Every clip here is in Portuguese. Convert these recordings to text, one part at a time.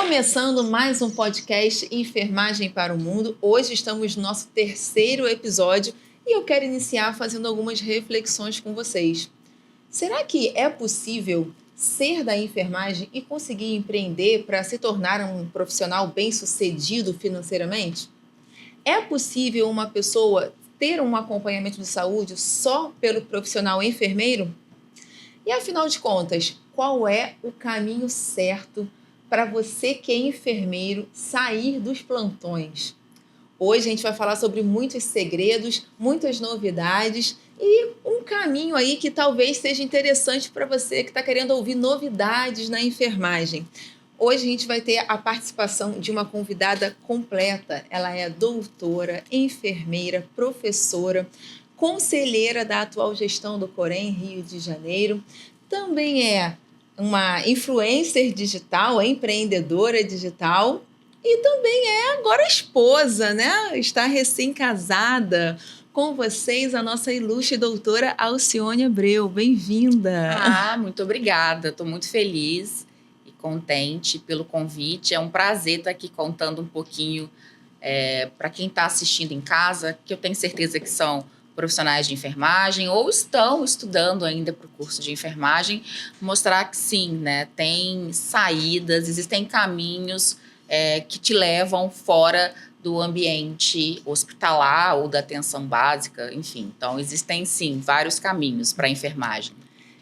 Começando mais um podcast Enfermagem para o Mundo. Hoje estamos no nosso terceiro episódio e eu quero iniciar fazendo algumas reflexões com vocês. Será que é possível ser da enfermagem e conseguir empreender para se tornar um profissional bem-sucedido financeiramente? É possível uma pessoa ter um acompanhamento de saúde só pelo profissional enfermeiro? E afinal de contas, qual é o caminho certo para você que é enfermeiro sair dos plantões? Hoje a gente vai falar sobre muitos segredos, muitas novidades e um caminho aí que talvez seja interessante para você que está querendo ouvir novidades na enfermagem. Hoje a gente vai ter a participação de uma convidada completa. Ela é doutora, enfermeira, professora, conselheira da atual gestão do Corém, Rio de Janeiro. Também é uma influencer digital, empreendedora digital e também é agora esposa, né? Está recém-casada. Com vocês, a nossa ilustre doutora Alcione Abreu. Bem-vinda! Muito obrigada. Estou muito feliz e contente pelo convite. É um prazer estar aqui contando um pouquinho para quem está assistindo em casa, que eu tenho certeza que são profissionais de enfermagem ou estão estudando ainda para o curso de enfermagem, mostrar que sim, né, tem saídas, existem caminhos que te levam fora do ambiente hospitalar ou da atenção básica, enfim. Então, existem sim vários caminhos para a enfermagem.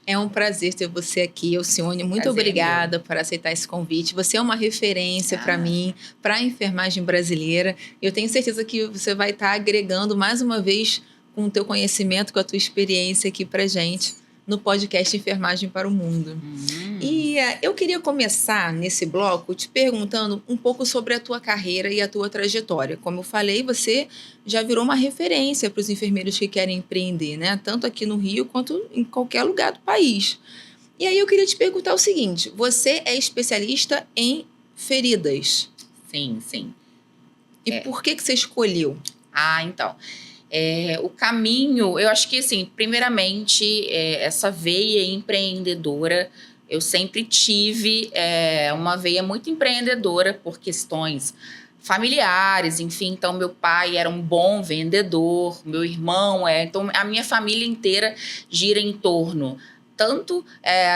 É um prazer ter você aqui, Alcione. Muito obrigada por aceitar esse convite. Você é uma referência para mim, para a enfermagem brasileira. Eu tenho certeza que você vai estar agregando mais uma vez com o teu conhecimento, com a tua experiência aqui para gente no podcast Enfermagem para o Mundo. E eu queria começar nesse bloco te perguntando um pouco sobre a tua carreira e a tua trajetória. Como eu falei, você já virou uma referência para os enfermeiros que querem empreender, né? Tanto aqui no Rio quanto em qualquer lugar do país. E aí eu queria te perguntar o seguinte: você é especialista em feridas? Sim, sim. E por que você escolheu? Então... o caminho, eu acho que, assim, primeiramente, essa veia empreendedora, eu sempre tive uma veia muito empreendedora por questões familiares, enfim. Então, meu pai era um bom vendedor, meu irmão então a minha família inteira gira em torno tanto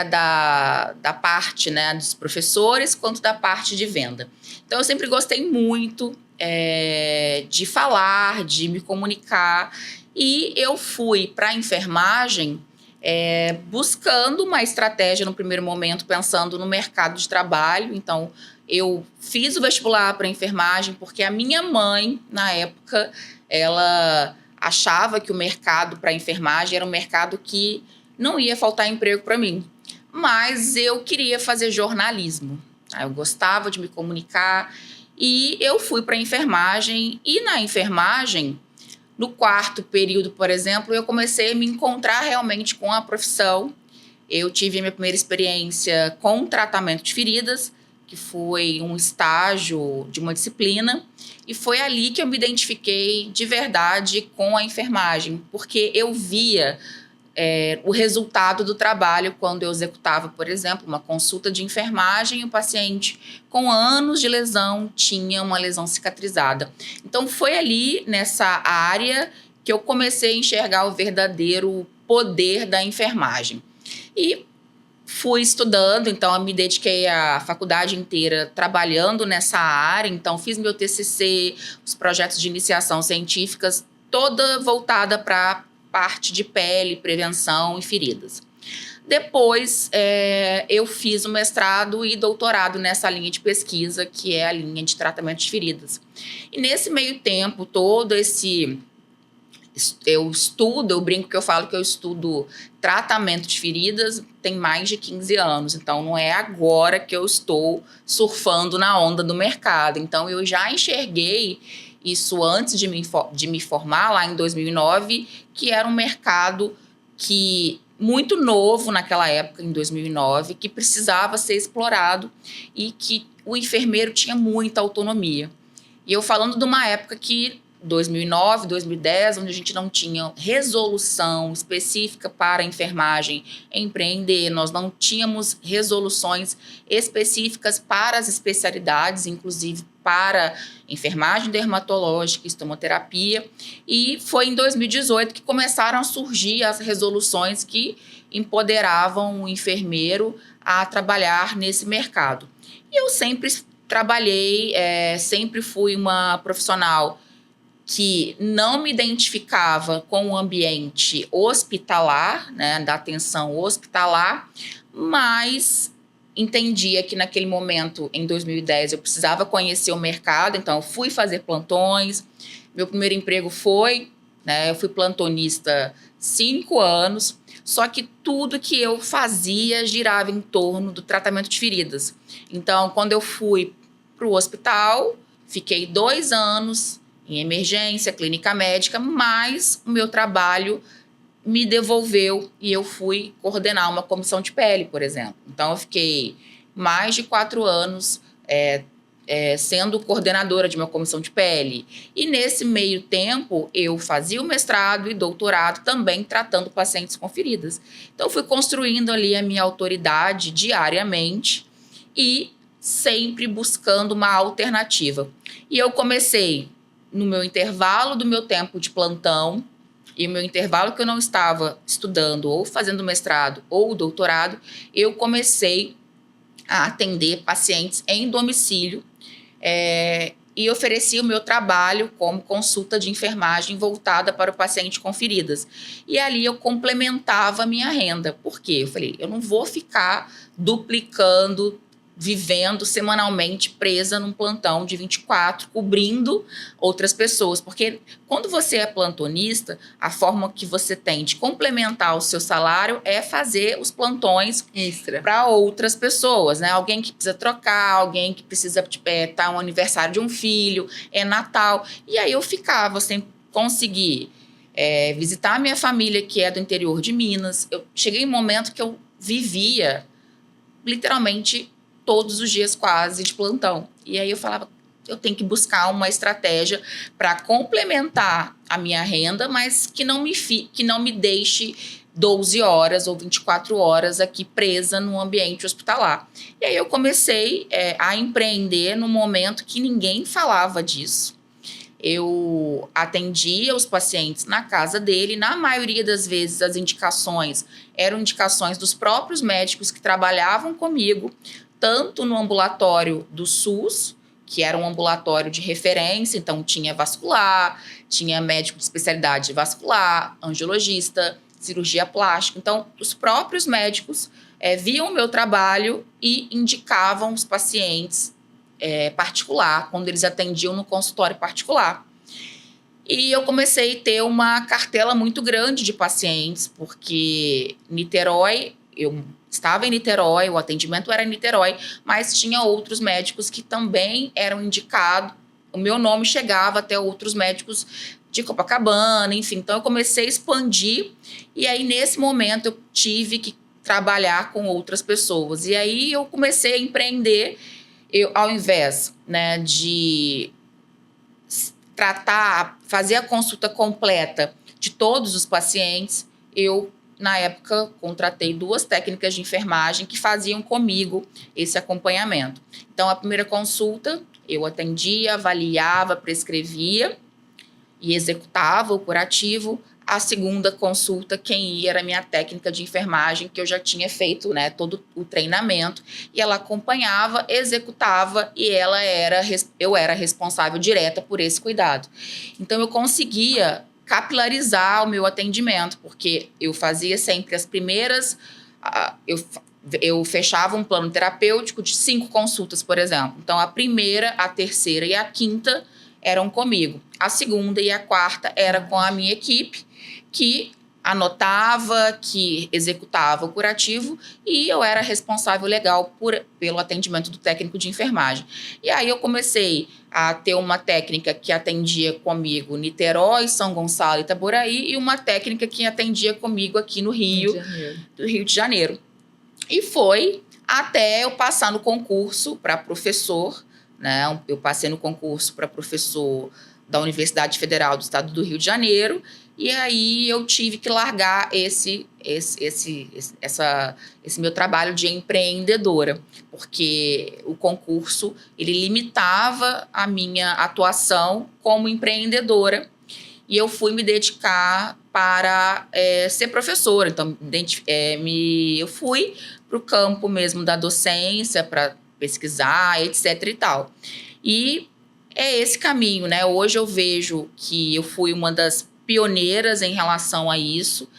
da parte, né, dos professores, quanto da parte de venda. Então, eu sempre gostei muito de falar, de me comunicar. E eu fui para a enfermagem buscando uma estratégia no primeiro momento, pensando no mercado de trabalho. Então, eu fiz o vestibular para enfermagem porque a minha mãe, na época, ela achava que o mercado para enfermagem era um mercado que não ia faltar emprego para mim. Mas eu queria fazer jornalismo. Eu gostava de me comunicar. E eu fui para a enfermagem, e na enfermagem, no quarto período, por exemplo, eu comecei a me encontrar realmente com a profissão. Eu tive a minha primeira experiência com tratamento de feridas, que foi um estágio de uma disciplina, e foi ali que eu me identifiquei de verdade com a enfermagem, porque eu via o resultado do trabalho quando eu executava, por exemplo, uma consulta de enfermagem e o paciente com anos de lesão tinha uma lesão cicatrizada. Então, foi ali nessa área que eu comecei a enxergar o verdadeiro poder da enfermagem. E fui estudando, então eu me dediquei a faculdade inteira trabalhando nessa área, então fiz meu TCC, os projetos de iniciação científicas, toda voltada para parte de pele, prevenção e feridas. Depois, eu fiz o mestrado e doutorado nessa linha de pesquisa, que é a linha de tratamento de feridas. E nesse meio tempo, eu brinco que eu falo que eu estudo tratamento de feridas tem mais de 15 anos. Então, não é agora que eu estou surfando na onda do mercado. Então, eu já enxerguei isso antes de me formar, lá em 2009, que era um mercado muito novo naquela época, em 2009, que precisava ser explorado e que o enfermeiro tinha muita autonomia. E eu falando de uma época que 2009, 2010, onde a gente não tinha resolução específica para a enfermagem empreender, nós não tínhamos resoluções específicas para as especialidades, inclusive para enfermagem dermatológica, estomoterapia, e foi em 2018 que começaram a surgir as resoluções que empoderavam o enfermeiro a trabalhar nesse mercado. E eu sempre trabalhei, sempre fui uma profissional que não me identificava com o ambiente hospitalar, né, da atenção hospitalar, mas entendia que naquele momento, em 2010, eu precisava conhecer o mercado, então eu fui fazer plantões. Meu primeiro emprego foi, né, eu fui plantonista 5 anos, só que tudo que eu fazia girava em torno do tratamento de feridas. Então, quando eu fui para o hospital, fiquei 2 anos em emergência, clínica médica, mas o meu trabalho me devolveu e eu fui coordenar uma comissão de pele, por exemplo. Então, eu fiquei mais de 4 anos sendo coordenadora de uma comissão de pele. E nesse meio tempo, eu fazia o mestrado e doutorado também tratando pacientes com feridas. Então, eu fui construindo ali a minha autoridade diariamente e sempre buscando uma alternativa. E eu comecei no meu intervalo do meu tempo de plantão e o meu intervalo que eu não estava estudando ou fazendo mestrado ou doutorado, eu comecei a atender pacientes em domicílio e oferecia o meu trabalho como consulta de enfermagem voltada para o paciente com feridas. E ali eu complementava a minha renda. Por quê? Eu falei, eu não vou ficar duplicando, vivendo semanalmente presa num plantão de 24, cobrindo outras pessoas. Porque quando você é plantonista, a forma que você tem de complementar o seu salário é fazer os plantões extra para outras pessoas, né? Alguém que precisa trocar, alguém que precisa estar no aniversário de um filho, é Natal. E aí eu ficava sem conseguir visitar a minha família, que é do interior de Minas. Eu cheguei em um momento que eu vivia literalmente todos os dias quase de plantão. E aí eu falava, eu tenho que buscar uma estratégia para complementar a minha renda, mas que não me deixe 12 horas ou 24 horas aqui presa no ambiente hospitalar. E aí eu comecei a empreender no momento que ninguém falava disso. Eu atendia os pacientes na casa dele, na maioria das vezes as indicações eram indicações dos próprios médicos que trabalhavam comigo, tanto no ambulatório do SUS, que era um ambulatório de referência, então tinha vascular, tinha médico de especialidade vascular, angiologista, cirurgia plástica. Então, os próprios médicos viam o meu trabalho e indicavam os pacientes particular, quando eles atendiam no consultório particular. E eu comecei a ter uma cartela muito grande de pacientes, porque Niterói, eu estava em Niterói, o atendimento era em Niterói, mas tinha outros médicos que também eram indicados, o meu nome chegava até outros médicos de Copacabana, enfim. Então, eu comecei a expandir e aí, nesse momento, eu tive que trabalhar com outras pessoas. E aí, eu comecei a empreender. Eu, ao invés, né, de fazer a consulta completa de todos os pacientes, eu, na época, contratei 2 técnicas de enfermagem que faziam comigo esse acompanhamento. Então, a primeira consulta, eu atendia, avaliava, prescrevia e executava o curativo. A segunda consulta, quem ia era a minha técnica de enfermagem, que eu já tinha feito, né, todo o treinamento, e ela acompanhava, executava, e eu era responsável direta por esse cuidado. Então, eu conseguia capilarizar o meu atendimento, porque eu fazia sempre as primeiras... Eu fechava um plano terapêutico de 5 consultas, por exemplo. Então, a primeira, a terceira e a quinta eram comigo. A segunda e a quarta era com a minha equipe, que anotava, que executava o curativo, e eu era responsável legal pelo atendimento do técnico de enfermagem. E aí eu comecei a ter uma técnica que atendia comigo Niterói, São Gonçalo e Itaboraí, e uma técnica que atendia comigo aqui no Rio, do Rio de Janeiro. E foi até eu passar no concurso para professor, né? Eu passei no concurso para professor da Universidade Federal do Estado do Rio de Janeiro, e aí eu tive que largar esse meu trabalho de empreendedora, porque o concurso ele limitava a minha atuação como empreendedora, e eu fui me dedicar para ser professora. Então, eu fui para o campo mesmo da docência, para pesquisar, etc. e tal. E é esse caminho, né? Hoje eu vejo que eu fui uma das pioneiras em relação a isso,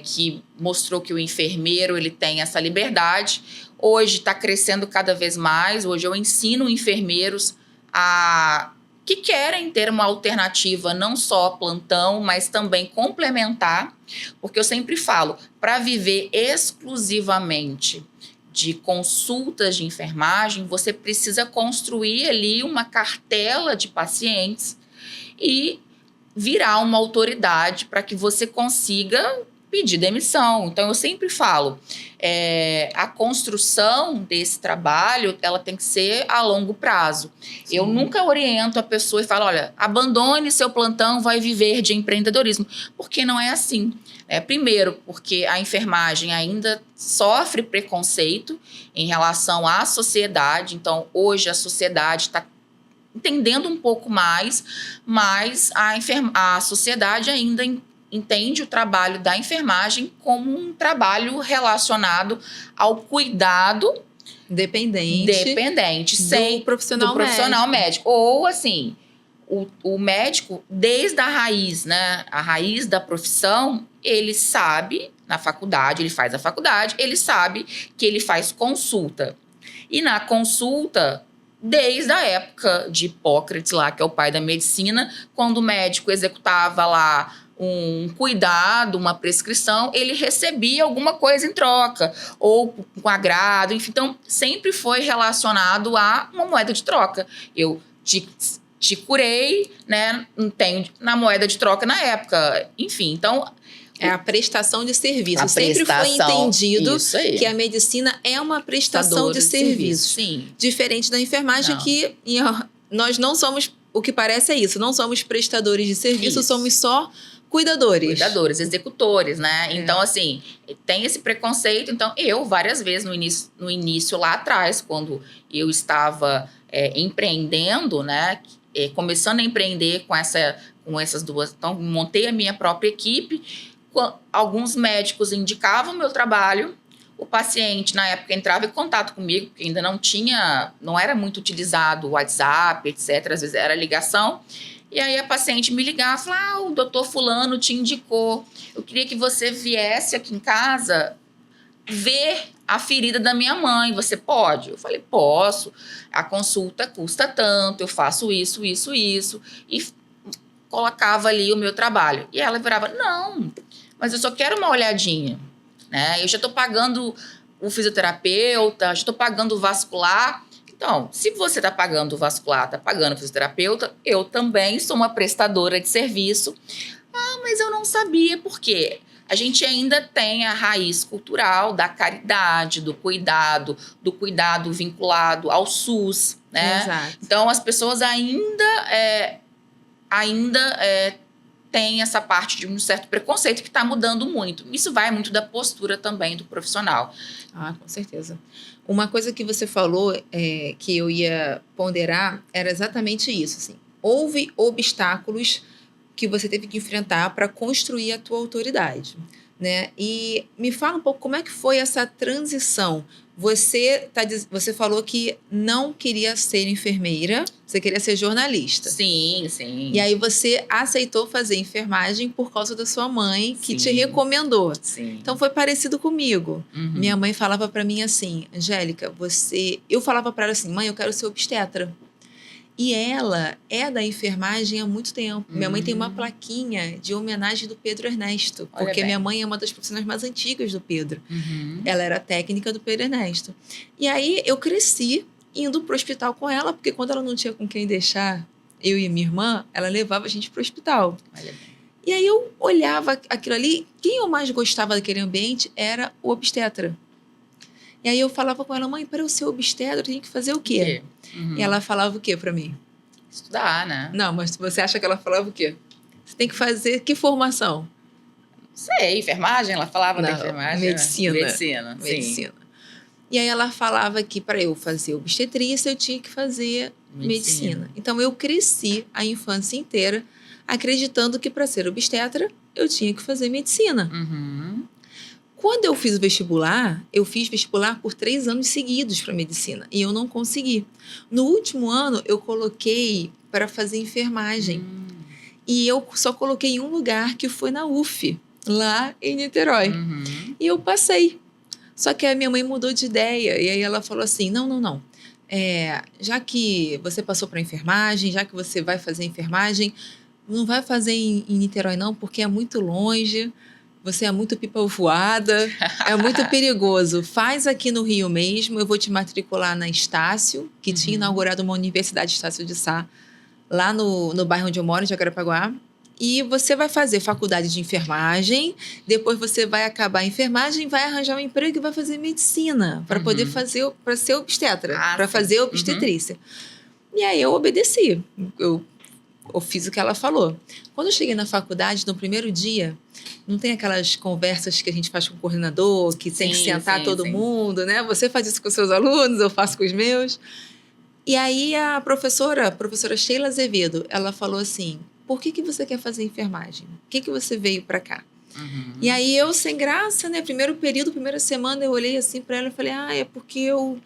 que mostrou que o enfermeiro ele tem essa liberdade. Hoje está crescendo cada vez mais. Hoje eu ensino enfermeiros que querem ter uma alternativa não só plantão, mas também complementar, porque eu sempre falo, para viver exclusivamente de consultas de enfermagem, você precisa construir ali uma cartela de pacientes e virar uma autoridade para que você consiga pedir demissão. Então, eu sempre falo, a construção desse trabalho, ela tem que ser a longo prazo. Sim. Eu nunca oriento a pessoa e falo, olha, abandone seu plantão, vai viver de empreendedorismo, porque não é assim. Primeiro, porque a enfermagem ainda sofre preconceito em relação à sociedade. Então, hoje a sociedade está entendendo um pouco mais, mas a sociedade ainda entende o trabalho da enfermagem como um trabalho relacionado ao cuidado dependente do profissional médico. Ou assim, o médico, desde a raiz, né, a raiz da profissão, ele sabe, na faculdade, ele faz a faculdade, ele sabe que ele faz consulta. E na consulta, desde a época de Hipócrates, lá, que é o pai da medicina, quando o médico executava lá um cuidado, uma prescrição, ele recebia alguma coisa em troca, ou com agrado, enfim. Então, sempre foi relacionado a uma moeda de troca. Eu te curei, né? Não tenho na moeda de troca na época. Enfim, então... É a prestação de serviço. Sempre foi entendido que a medicina é uma prestação de serviço. Sim. Diferente da enfermagem, que nós não somos, o que parece é isso, não somos prestadores de serviço, somos só cuidadores, executores, né? Então, assim, tem esse preconceito. Então, eu, várias vezes no início lá atrás, quando eu estava empreendendo, né? Começando a empreender com essas duas... Então, montei a minha própria equipe. Alguns médicos indicavam o meu trabalho. O paciente, na época, entrava em contato comigo, porque ainda não era muito utilizado o WhatsApp, etc. Às vezes era ligação. E aí a paciente me ligava e falava, o doutor fulano te indicou. Eu queria que você viesse aqui em casa ver a ferida da minha mãe. Você pode? Eu falei, posso. A consulta custa tanto, eu faço isso, isso, isso. E colocava ali o meu trabalho. E ela virava, não, mas eu só quero uma olhadinha, né? Eu já estou pagando o fisioterapeuta, já estou pagando o vascular. Então, se você está pagando o vascular, está pagando o fisioterapeuta, eu também sou uma prestadora de serviço. Ah, mas eu não sabia por quê. A gente ainda tem a raiz cultural da caridade, do cuidado vinculado ao SUS, né? Exato. Então, as pessoas ainda tem essa parte de um certo preconceito que está mudando muito. Isso vai muito da postura também do profissional. Ah, com certeza. Uma coisa que você falou que eu ia ponderar era exatamente isso. Assim. Houve obstáculos que você teve que enfrentar para construir a tua autoridade, né? E me fala um pouco como é que foi essa transição. Você falou que não queria ser enfermeira, você queria ser jornalista. Sim, sim. E aí você aceitou fazer enfermagem por causa da sua mãe, que te recomendou. Sim. Então foi parecido comigo. Uhum. Minha mãe falava para mim assim, Angélica, eu falava para ela assim, mãe, eu quero ser obstetra. E ela é da enfermagem há muito tempo. Minha mãe tem uma plaquinha de homenagem do Pedro Ernesto, porque minha mãe é uma das profissionais mais antigas do Pedro. Uhum. Ela era técnica do Pedro Ernesto. E aí eu cresci indo para o hospital com ela, porque quando ela não tinha com quem deixar, eu e minha irmã, ela levava a gente para o hospital. E aí eu olhava aquilo ali, quem eu mais gostava daquele ambiente era o obstetra. E aí eu falava com ela, mãe, para eu ser obstetra, eu tenho que fazer o quê? Uhum. E ela falava o quê para mim? Estudar, né? Não, mas você acha que ela falava o quê? Você tem que fazer que formação? Sei, enfermagem, ela falava da Não, enfermagem. medicina. Medicina, sim. Medicina. E aí ela falava que para eu fazer obstetrícia, eu tinha que fazer medicina. Então eu cresci a infância inteira acreditando que para ser obstetra, eu tinha que fazer medicina. Uhum. Quando eu fiz o vestibular, eu fiz vestibular por 3 anos seguidos para medicina e eu não consegui. No último ano, eu coloquei para fazer enfermagem. E eu só coloquei em um lugar, que foi na UF, lá em Niterói. Uhum. E eu passei. Só que a minha mãe mudou de ideia. E aí ela falou assim, não. Já que você passou para enfermagem, já que você vai fazer enfermagem, não vai fazer em Niterói não, porque é muito longe, você é muito pipa voada, é muito perigoso. Faz aqui no Rio mesmo, eu vou te matricular na Estácio, que tinha inaugurado uma universidade, Estácio de Sá, lá no bairro onde eu moro, em Jacarepaguá. E você vai fazer faculdade de enfermagem, depois você vai acabar a enfermagem, vai arranjar um emprego e vai fazer medicina, para poder fazer, para ser obstetra, para fazer obstetrícia. E aí eu obedeci, eu fiz o que ela falou. Quando eu cheguei na faculdade, no primeiro dia, não tem aquelas conversas que a gente faz com o coordenador, que tem que sentar todo mundo, né? Você faz isso com seus alunos, eu faço com os meus. E aí a professora Sheila Azevedo, ela falou assim, por que você quer fazer enfermagem? Por que você veio para cá? E aí eu, sem graça, né? Primeiro período, primeira semana, eu olhei assim para ela e falei, é porque eu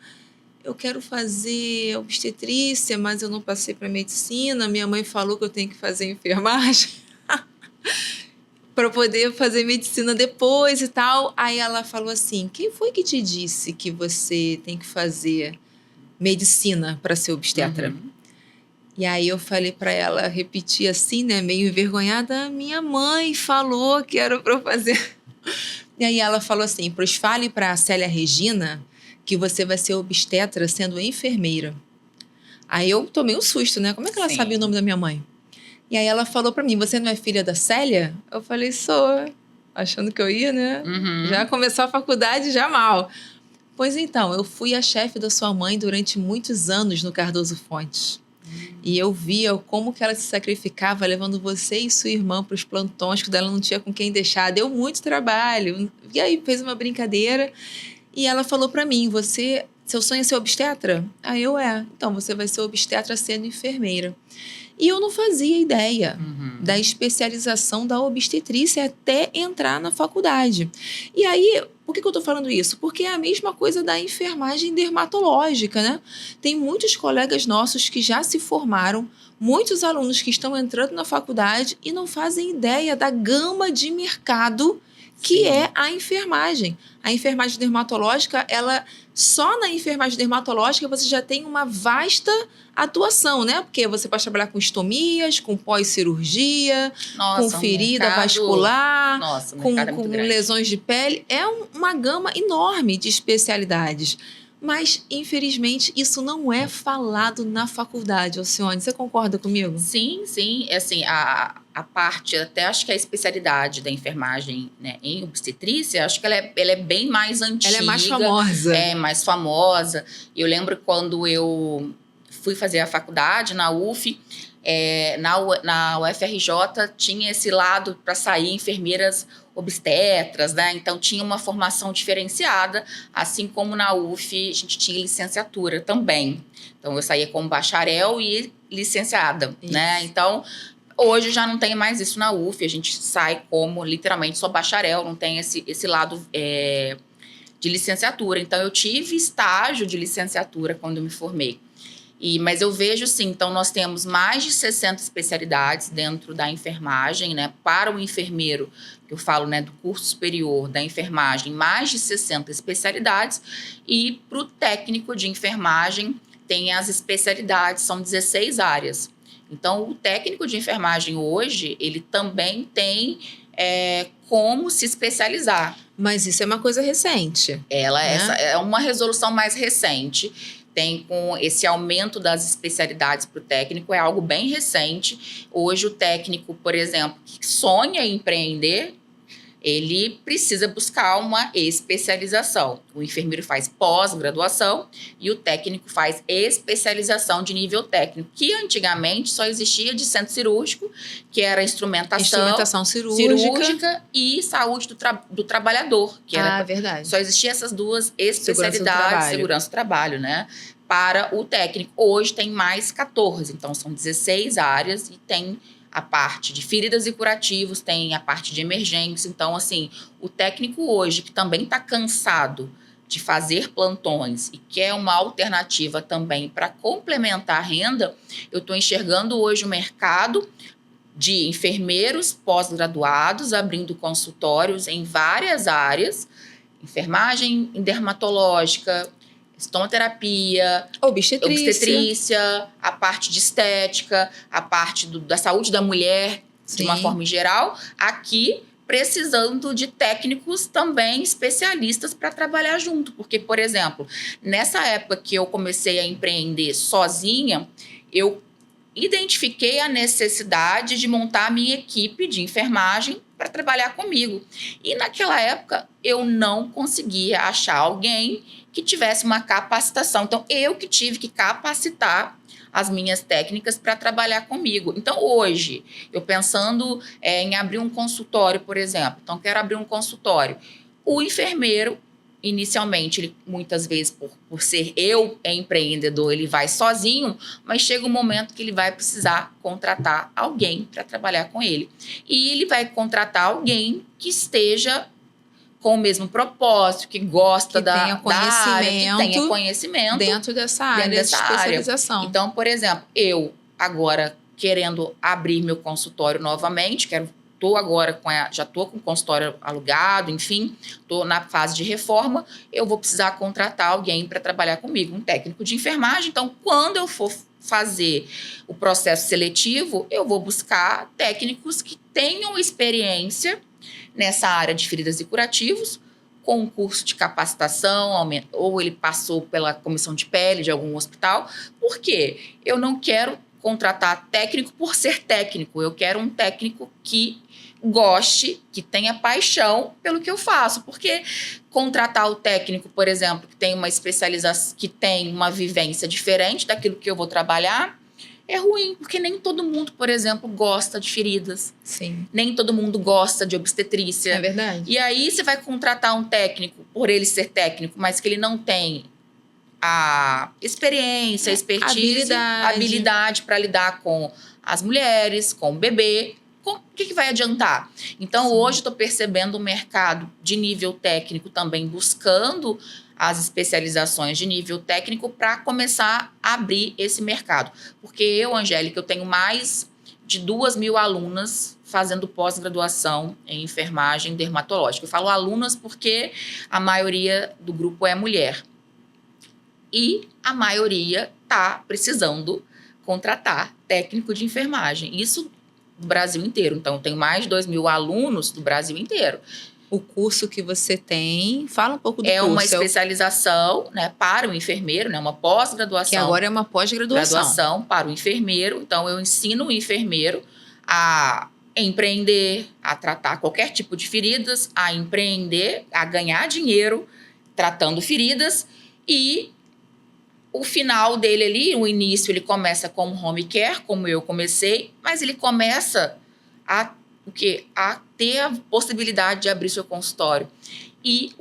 quero fazer obstetrícia, mas eu não passei para medicina. Minha mãe falou que eu tenho que fazer enfermagem para poder fazer medicina depois e tal. Aí ela falou assim, quem foi que te disse que você tem que fazer medicina para ser obstetra? E aí eu falei para ela, repetir assim, né, meio envergonhada, minha mãe falou que era para eu fazer. E aí ela falou assim, fale para a Célia Regina que você vai ser obstetra sendo enfermeira. Aí eu tomei um susto, né? Como é que ela sabia o nome da minha mãe? E aí ela falou para mim, você não é filha da Célia? Eu falei, sou. Achando que eu ia, né? Já começou a faculdade, já mal. Pois então, eu fui a chefe da sua mãe durante muitos anos no Cardoso Fontes. E eu via como que ela se sacrificava levando você e sua irmã para os plantões, quando ela não tinha com quem deixar. Deu muito trabalho. E aí fez uma brincadeira. E ela falou para mim, seu sonho é ser obstetra? Aí eu, então você vai ser obstetra sendo enfermeira. E eu não fazia ideia da especialização da obstetrícia até entrar na faculdade. E aí, por que eu estou falando isso? Porque é a mesma coisa da enfermagem dermatológica, né? Tem muitos colegas nossos que já se formaram, muitos alunos que estão entrando na faculdade e não fazem ideia da gama de mercado que é a enfermagem. A enfermagem dermatológica, só na enfermagem dermatológica você já tem uma vasta atuação, né? Porque você pode trabalhar com estomias, com pós-cirurgia, com ferida vascular, com lesões de pele. É uma gama enorme de especialidades. Mas, infelizmente, isso não é falado na faculdade, Alcione. Você concorda comigo? Sim. Assim, a parte, até acho que a especialidade da enfermagem, né, em obstetrícia, acho que ela é bem mais antiga. Ela é mais famosa. É, mais famosa. Eu lembro quando eu fui fazer a faculdade na UF, na UFRJ tinha esse lado para sair enfermeiras obstetras, né? Então tinha uma formação diferenciada, assim como na UF a gente tinha licenciatura também. Então eu saía como bacharel e licenciada, né? Então hoje já não tem mais isso na UF, a gente sai como literalmente só bacharel, não tem esse lado de licenciatura. Então eu tive estágio de licenciatura quando eu me formei. Mas eu vejo, sim, então nós temos mais de 60 especialidades dentro da enfermagem, né? Para o enfermeiro, que eu falo, né, do curso superior da enfermagem, mais de 60 especialidades. E para o técnico de enfermagem, tem as especialidades, são 16 áreas. Então, o técnico de enfermagem hoje, ele também tem como se especializar. Mas isso é uma coisa recente. Essa é uma resolução mais recente. Tem com esse aumento das especialidades para o técnico, é algo bem recente. Hoje o técnico, por exemplo, que sonha em empreender, ele precisa buscar uma especialização. O enfermeiro faz pós-graduação e o técnico faz especialização de nível técnico, que antigamente só existia de centro cirúrgico, que era instrumentação cirúrgica e saúde do trabalhador, que era verdade. Só existia essas duas especialidades, segurança do trabalho, né? Para o técnico. Hoje tem mais 14, então são 16 áreas e tem a parte de feridas e curativos, tem a parte de emergência. Então, assim, o técnico hoje, que também está cansado de fazer plantões e quer uma alternativa também para complementar a renda, eu estou enxergando hoje o mercado de enfermeiros pós-graduados abrindo consultórios em várias áreas, enfermagem dermatológica, estomoterapia, obstetrícia, a parte de estética, a parte da saúde da mulher, de uma forma geral, aqui precisando de técnicos também especialistas para trabalhar junto. Porque, por exemplo, nessa época que eu comecei a empreender sozinha, eu identifiquei a necessidade de montar a minha equipe de enfermagem para trabalhar comigo. E naquela época eu não conseguia achar alguém que tivesse uma capacitação. Então, eu que tive que capacitar as minhas técnicas para trabalhar comigo. Então, hoje, eu pensando em abrir um consultório, por exemplo. Então, quero abrir um consultório. O enfermeiro, inicialmente, ele, muitas vezes, por ser eu empreendedor, ele vai sozinho, mas chega um momento que ele vai precisar contratar alguém para trabalhar com ele. E ele vai contratar alguém que esteja com o mesmo propósito, que gosta da área, que tenha conhecimento dentro dessa área de especialização. Então, por exemplo, eu agora querendo abrir meu consultório novamente, já estou com o consultório alugado, enfim, estou na fase de reforma, eu vou precisar contratar alguém para trabalhar comigo, um técnico de enfermagem. Então, quando eu for fazer o processo seletivo, eu vou buscar técnicos que tenham experiência nessa área de feridas e curativos, com um curso de capacitação, ou ele passou pela comissão de pele de algum hospital. Por quê? Eu não quero contratar técnico por ser técnico, eu quero um técnico que goste, que tenha paixão pelo que eu faço, porque contratar o técnico, por exemplo, que tem uma especialização, que tem uma vivência diferente daquilo que eu vou trabalhar, é ruim, porque nem todo mundo, por exemplo, gosta de feridas. Sim. Nem todo mundo gosta de obstetrícia. É verdade. E aí você vai contratar um técnico, por ele ser técnico, mas que ele não tem a experiência, a expertise, habilidade para lidar com as mulheres, com o bebê. O que vai adiantar? Então, hoje estou percebendo o mercado de nível técnico também buscando as especializações de nível técnico para começar a abrir esse mercado. Porque eu, Angélica, eu tenho mais de 2.000 alunas fazendo pós-graduação em enfermagem dermatológica. Eu falo alunas porque a maioria do grupo é mulher. E a maioria está precisando contratar técnico de enfermagem. Isso do Brasil inteiro. Então, eu tenho mais de 2.000 alunos do Brasil inteiro. O curso que você tem, fala um pouco do curso. É uma especialização, né, para o enfermeiro, né, uma pós-graduação. Que agora é uma pós-graduação. Graduação para o enfermeiro. Então, eu ensino o enfermeiro a empreender, a tratar qualquer tipo de feridas, a empreender, a ganhar dinheiro tratando feridas. E o final dele ali, o início, ele começa como home care, como eu comecei, mas ele começa a ter a possibilidade de abrir seu consultório. E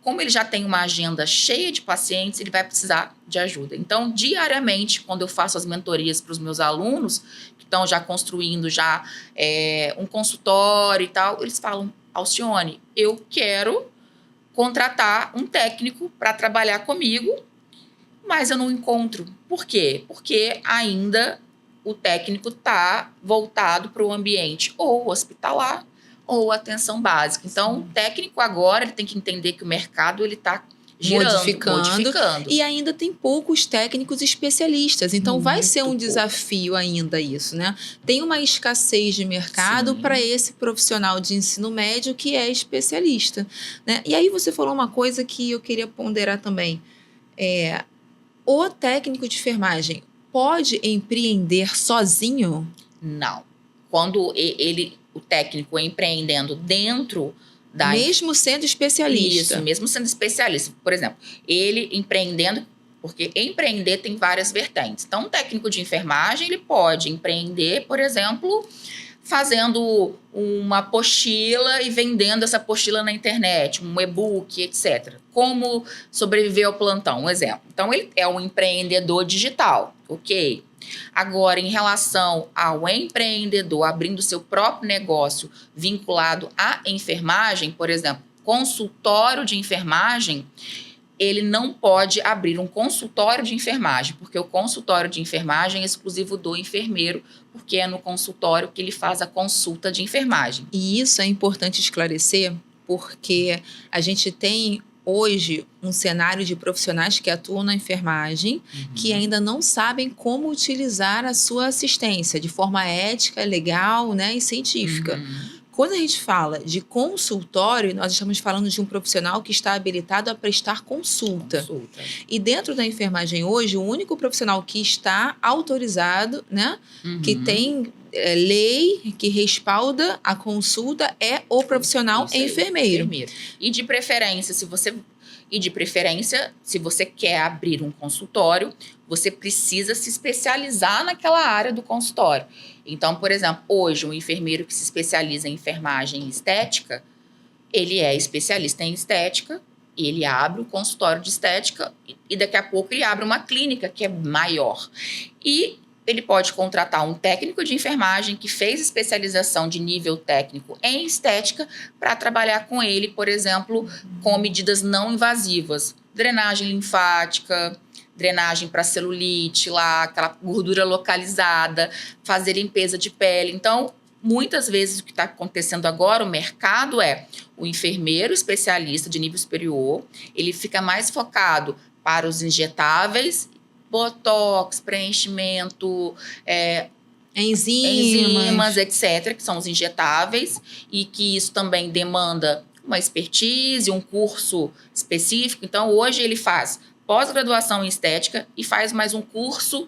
como ele já tem uma agenda cheia de pacientes, ele vai precisar de ajuda. Então, diariamente, quando eu faço as mentorias para os meus alunos, que estão já construindo um consultório e tal, eles falam, Alcione, eu quero contratar um técnico para trabalhar comigo, mas eu não encontro. Por quê? Porque ainda o técnico está voltado para o ambiente ou hospitalar ou atenção básica. Então, o técnico agora ele tem que entender que o mercado está modificando. E ainda tem poucos técnicos especialistas. Então, vai ser um desafio ainda isso, né? Tem uma escassez de mercado para esse profissional de ensino médio que é especialista, né? E aí você falou uma coisa que eu queria ponderar também. O técnico de enfermagem pode empreender sozinho? Não. Quando o técnico empreendendo dentro Mesmo sendo especialista. Isso, mesmo sendo especialista. Por exemplo, ele empreendendo, porque empreender tem várias vertentes. Então, um técnico de enfermagem, ele pode empreender, por exemplo, fazendo uma apostila e vendendo essa apostila na internet, um e-book, etc. Como sobreviver ao plantão, um exemplo. Então, ele é um empreendedor digital, ok? Agora, em relação ao empreendedor abrindo seu próprio negócio vinculado à enfermagem, por exemplo, consultório de enfermagem, ele não pode abrir um consultório de enfermagem, porque o consultório de enfermagem é exclusivo do enfermeiro, porque é no consultório que ele faz a consulta de enfermagem. E isso é importante esclarecer, porque a gente tem hoje um cenário de profissionais que atuam na enfermagem, que ainda não sabem como utilizar a sua assistência de forma ética, legal, né, e científica. Quando a gente fala de consultório, nós estamos falando de um profissional que está habilitado a prestar consulta. E dentro da enfermagem hoje, o único profissional que está autorizado, né, que tem lei que respalda a consulta é o profissional enfermeiro. E de preferência, se você quer abrir um consultório, você precisa se especializar naquela área do consultório. Então, por exemplo, hoje um enfermeiro que se especializa em enfermagem e estética, ele é especialista em estética, e ele abre um consultório de estética e daqui a pouco ele abre uma clínica que é maior. E ele pode contratar um técnico de enfermagem que fez especialização de nível técnico em estética para trabalhar com ele, por exemplo, com medidas não invasivas. Drenagem linfática, drenagem para celulite, lá, aquela gordura localizada, fazer limpeza de pele. Então, muitas vezes o que está acontecendo agora, o mercado o enfermeiro especialista de nível superior, ele fica mais focado para os injetáveis, botox, preenchimento, enzimas, etc., que são os injetáveis, e que isso também demanda uma expertise, um curso específico. Então, hoje ele faz pós-graduação em estética e faz mais um curso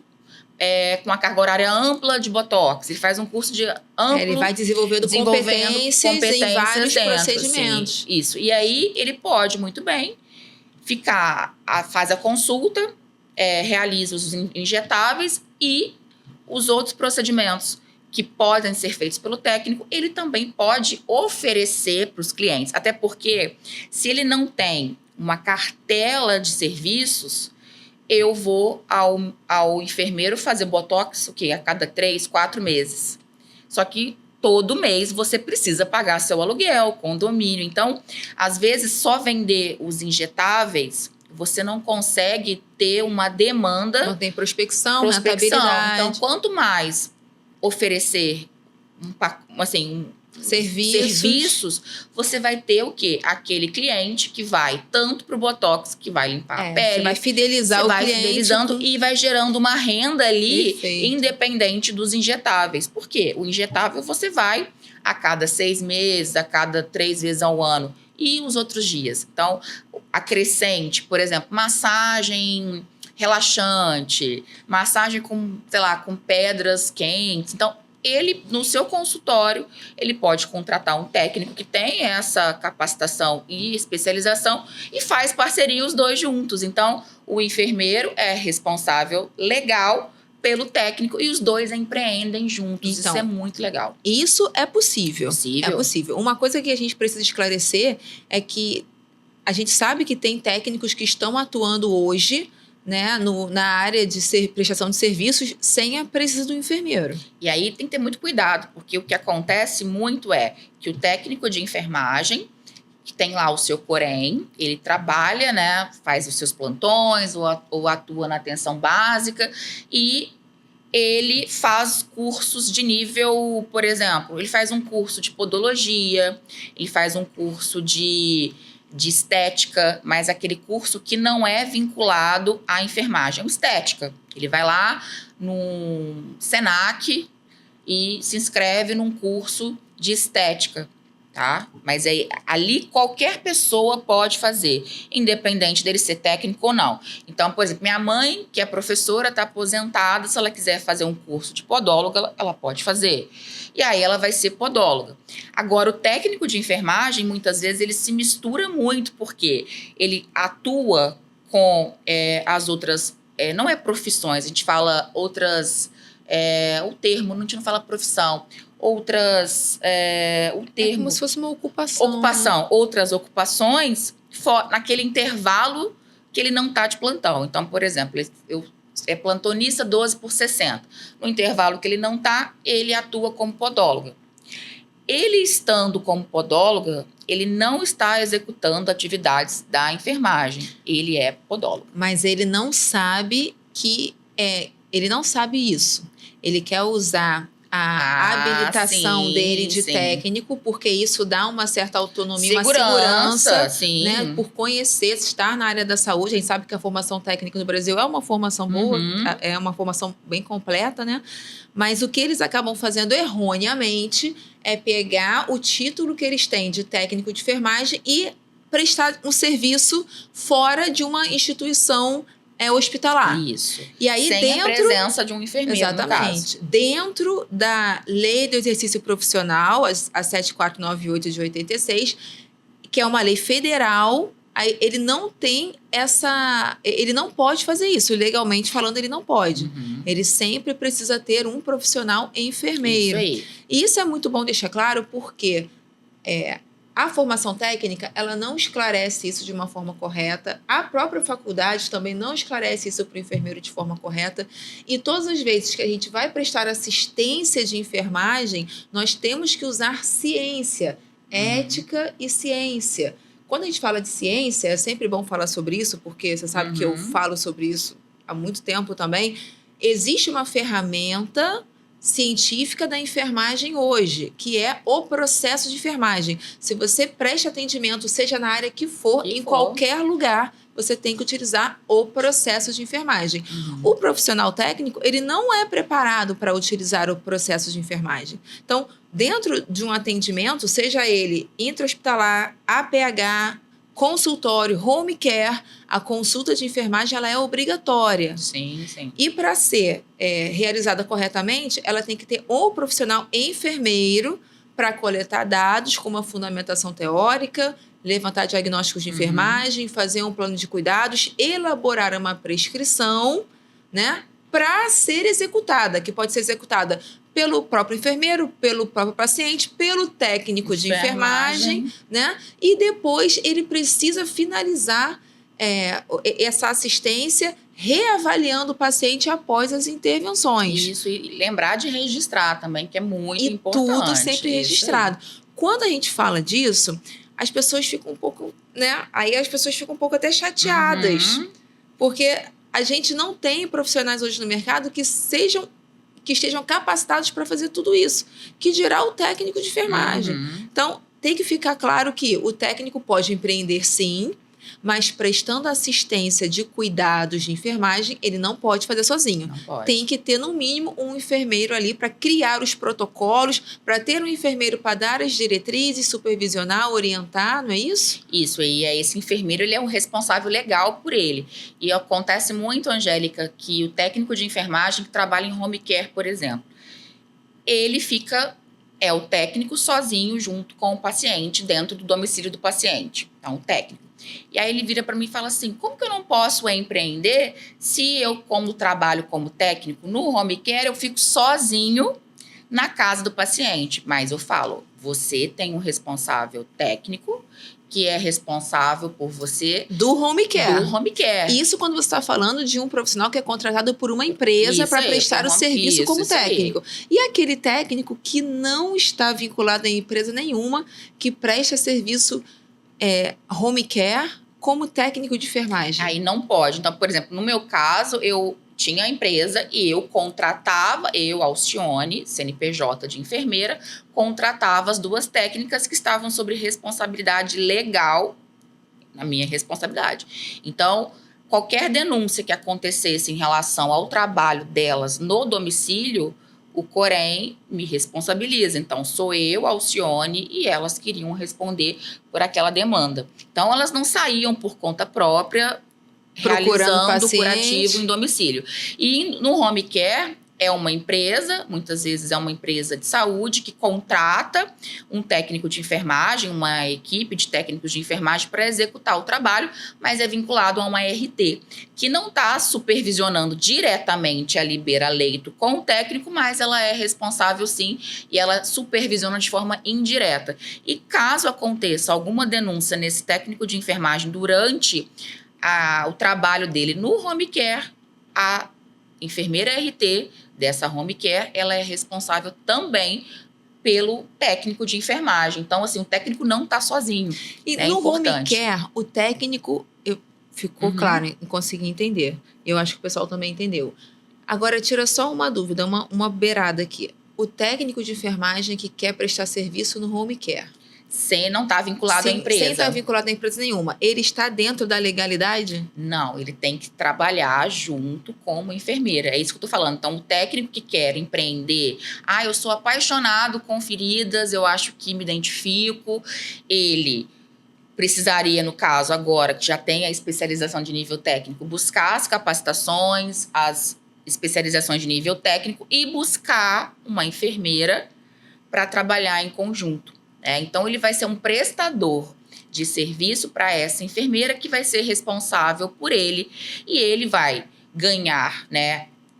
com a carga horária ampla de botox. Ele faz um curso de amplo... ele vai desenvolvendo competências em vários procedimentos. Sim, isso. E aí, ele pode muito bem faz a consulta, realiza os injetáveis e os outros procedimentos que podem ser feitos pelo técnico, ele também pode oferecer para os clientes. Até porque, se ele não tem uma cartela de serviços, eu vou ao enfermeiro fazer botox a cada 3, 4 meses. Só que todo mês você precisa pagar seu aluguel, condomínio. Então, às vezes, só vender os injetáveis, você não consegue ter uma demanda. Não tem prospecção. Rentabilidade. Então, quanto mais oferecer serviços, você vai ter o quê? Aquele cliente que vai tanto para o botox, que vai limpar a pele. Você vai fidelizar o cliente. Fidelizando e vai gerando uma renda ali. Perfeito. Independente dos injetáveis. Por quê? O injetável você vai a cada 6 meses, a cada 3 vezes ao ano. E os outros dias. Então, acrescente, por exemplo, massagem relaxante, massagem com pedras quentes. Então, ele, no seu consultório, ele pode contratar um técnico que tem essa capacitação e especialização e faz parceria os dois juntos. Então, o enfermeiro é responsável legal pelo técnico e os dois empreendem juntos. Então, isso é muito legal. Isso é possível. É possível. Uma coisa que a gente precisa esclarecer é que a gente sabe que tem técnicos que estão atuando hoje, né, na área de prestação de serviços sem a presença do enfermeiro. E aí tem que ter muito cuidado, porque o que acontece muito é que o técnico de enfermagem, que tem lá o seu Corém, ele trabalha, né, faz os seus plantões ou atua na atenção básica e ele faz cursos de nível, por exemplo, ele faz um curso de podologia, ele faz um curso de estética, mas aquele curso que não é vinculado à enfermagem, é uma estética. Ele vai lá no Senac e se inscreve num curso de estética, tá? Mas aí, ali qualquer pessoa pode fazer, independente dele ser técnico ou não. Então, por exemplo, minha mãe, que é professora, está aposentada, se ela quiser fazer um curso de podóloga, ela pode fazer. E aí ela vai ser podóloga. Agora, o técnico de enfermagem, muitas vezes, ele se mistura muito, porque ele atua com as outras, não é profissões, a gente fala outras, o termo, a gente não fala profissão, outras, o termo... É como se fosse uma ocupação. Ocupação, outras ocupações, naquele intervalo que ele não está de plantão. Então, por exemplo, é plantonista 12/60. No intervalo que ele não está, ele atua como podóloga. Ele estando como podóloga, ele não está executando atividades da enfermagem. Ele é podólogo. Mas ele não sabe ele não sabe isso. Ele quer usar a habilitação dele de técnico, porque isso dá uma certa autonomia, uma segurança, sim. Né, por conhecer, estar na área da saúde. A gente sabe que a formação técnica no Brasil é uma formação boa, é uma formação bem completa, né? Mas o que eles acabam fazendo erroneamente é pegar o título que eles têm de técnico de enfermagem e prestar um serviço fora de uma instituição hospitalar. Isso. E aí, sem a presença de um enfermeiro, exatamente, no caso. Dentro da Lei do Exercício Profissional, a 7498 de 86, que é uma lei federal, ele não tem ele não pode fazer isso. Legalmente falando, ele não pode. Ele sempre precisa ter um profissional enfermeiro. Isso aí. E isso é muito bom deixar claro, porque a formação técnica, ela não esclarece isso de uma forma correta. A própria faculdade também não esclarece isso para o enfermeiro de forma correta. E todas as vezes que a gente vai prestar assistência de enfermagem, nós temos que usar ciência, ética e ciência. Quando a gente fala de ciência, é sempre bom falar sobre isso, porque você sabe que eu falo sobre isso há muito tempo também. Existe uma ferramenta científica da enfermagem hoje, que é o processo de enfermagem. Se você presta atendimento, seja na área que for, em qualquer lugar, você tem que utilizar o processo de enfermagem. O profissional técnico, ele não é preparado para utilizar o processo de enfermagem. Então, dentro de um atendimento, seja ele intra-hospitalar, APH, consultório, home care, a consulta de enfermagem ela é obrigatória. Sim. E para ser realizada corretamente, ela tem que ter um profissional enfermeiro para coletar dados como a fundamentação teórica, levantar diagnósticos de enfermagem, fazer um plano de cuidados, elaborar uma prescrição, né, para ser executada, que pode ser executada pelo próprio enfermeiro, pelo próprio paciente, pelo técnico de enfermagem, né? E depois ele precisa finalizar essa assistência reavaliando o paciente após as intervenções. Isso, e lembrar de registrar também, que é muito importante. E tudo sempre registrado. Quando a gente fala disso, as pessoas ficam um pouco, né? Aí as pessoas ficam um pouco até chateadas, porque a gente não tem profissionais hoje no mercado que estejam capacitados para fazer tudo isso, que dirá o técnico de enfermagem. Então, tem que ficar claro que o técnico pode empreender sim, mas prestando assistência de cuidados de enfermagem, ele não pode fazer sozinho. Não pode. Tem que ter, no mínimo, um enfermeiro ali para criar os protocolos, para ter um enfermeiro para dar as diretrizes, supervisionar, orientar, não é isso? Isso, e esse enfermeiro ele é um responsável legal por ele. E acontece muito, Angélica, que o técnico de enfermagem que trabalha em home care, por exemplo, ele fica... É o técnico sozinho junto com o paciente dentro do domicílio do paciente. É um técnico. E aí ele vira para mim e fala assim, como que eu não posso empreender se eu, como trabalho como técnico no home care, eu fico sozinho na casa do paciente? Mas eu falo, você tem um responsável técnico que é responsável por você... Do home care. Do home care. Isso quando você está falando de um profissional que é contratado por uma empresa para prestar o serviço como técnico. E aquele técnico que não está vinculado a empresa nenhuma, que presta serviço home care como técnico de enfermagem. Aí não pode. Então, por exemplo, no meu caso, eu tinha a empresa e eu contratava, Alcione, CNPJ de enfermeira, contratava as duas técnicas que estavam sob responsabilidade legal, na minha responsabilidade. Então, qualquer denúncia que acontecesse em relação ao trabalho delas no domicílio, O Corém me responsabiliza. Então, sou eu, Alcione, e elas queriam responder por aquela demanda. Então, elas não saíam por conta própria realizando o curativo em domicílio. E no home care, é uma empresa, muitas vezes é uma empresa de saúde, que contrata um técnico de enfermagem, uma equipe de técnicos de enfermagem para executar o trabalho, mas é vinculado a uma RT, que não está supervisionando diretamente a libera-leito com o técnico, mas ela é responsável sim, e ela supervisiona de forma indireta. E caso aconteça alguma denúncia nesse técnico de enfermagem durante o trabalho dele no home care, a enfermeira RT dessa home care, ela é responsável também pelo técnico de enfermagem. Então, assim, o técnico não está sozinho. E no importante. Home care, o técnico, ficou claro, em conseguir entender. Eu acho que o pessoal também entendeu. Agora, tira só uma dúvida, uma beirada aqui. O técnico de enfermagem que quer prestar serviço no home care. Não está vinculado à empresa. Sem estar vinculado a empresa nenhuma. Ele está dentro da legalidade? Não, ele tem que trabalhar junto como enfermeira. É isso que eu estou falando. Então, o técnico que quer empreender, eu sou apaixonado com feridas, eu acho que me identifico, ele precisaria, no caso, agora que já tem a especialização de nível técnico, buscar as capacitações, as especializações de nível técnico e buscar uma enfermeira para trabalhar em conjunto. Então, ele vai ser um prestador de serviço para essa enfermeira que vai ser responsável por ele e ele vai ganhar,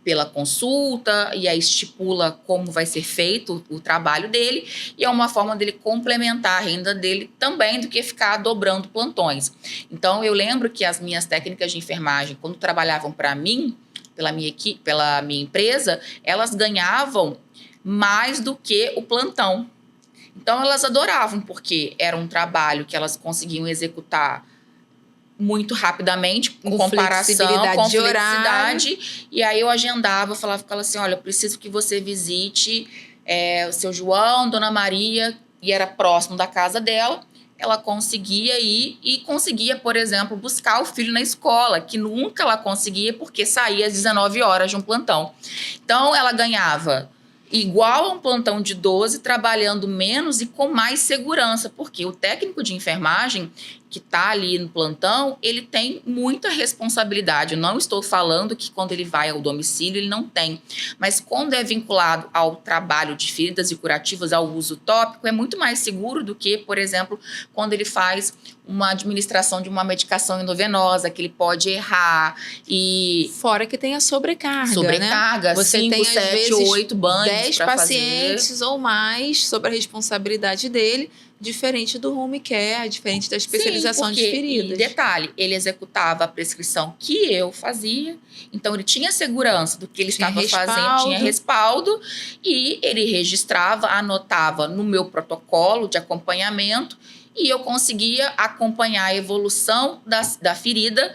pela consulta e aí estipula como vai ser feito o trabalho dele e é uma forma dele complementar a renda dele também do que ficar dobrando plantões. Então, eu lembro que as minhas técnicas de enfermagem, quando trabalhavam para mim, pela minha equipe, pela minha empresa, elas ganhavam mais do que o plantão. Então, elas adoravam, porque era um trabalho que elas conseguiam executar muito rapidamente, com comparação, com flexibilidade. E aí, eu agendava, falava com ela assim, olha, eu preciso que você visite o seu João, Dona Maria, e era próximo da casa dela. Ela conseguia ir e conseguia, por exemplo, buscar o filho na escola, que nunca ela conseguia, porque saía às 19 horas de um plantão. Então, ela ganhava igual a um plantão de 12, trabalhando menos e com mais segurança, porque o técnico de enfermagem que está ali no plantão, ele tem muita responsabilidade. Eu não estou falando que quando ele vai ao domicílio, ele não tem. Mas quando é vinculado ao trabalho de feridas e curativas, ao uso tópico, é muito mais seguro do que, por exemplo, quando ele faz uma administração de uma medicação endovenosa, que ele pode errar e... Fora que tem a sobrecarga, Sobrecarga, Você 5, tem, 7, às vezes, 8 banhos 10 pacientes ou mais sobre a responsabilidade dele, diferente do home care, diferente da especialização de feridas. E detalhe, ele executava a prescrição que eu fazia, então ele tinha segurança do que ele estava fazendo, tinha respaldo, e ele registrava, anotava no meu protocolo de acompanhamento, e eu conseguia acompanhar a evolução da ferida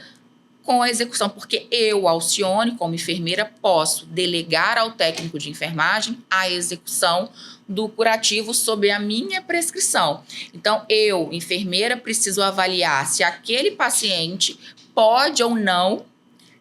com a execução, porque eu, Alcione, como enfermeira, posso delegar ao técnico de enfermagem a execução do curativo sob a minha prescrição. Então, eu, enfermeira, preciso avaliar se aquele paciente pode ou não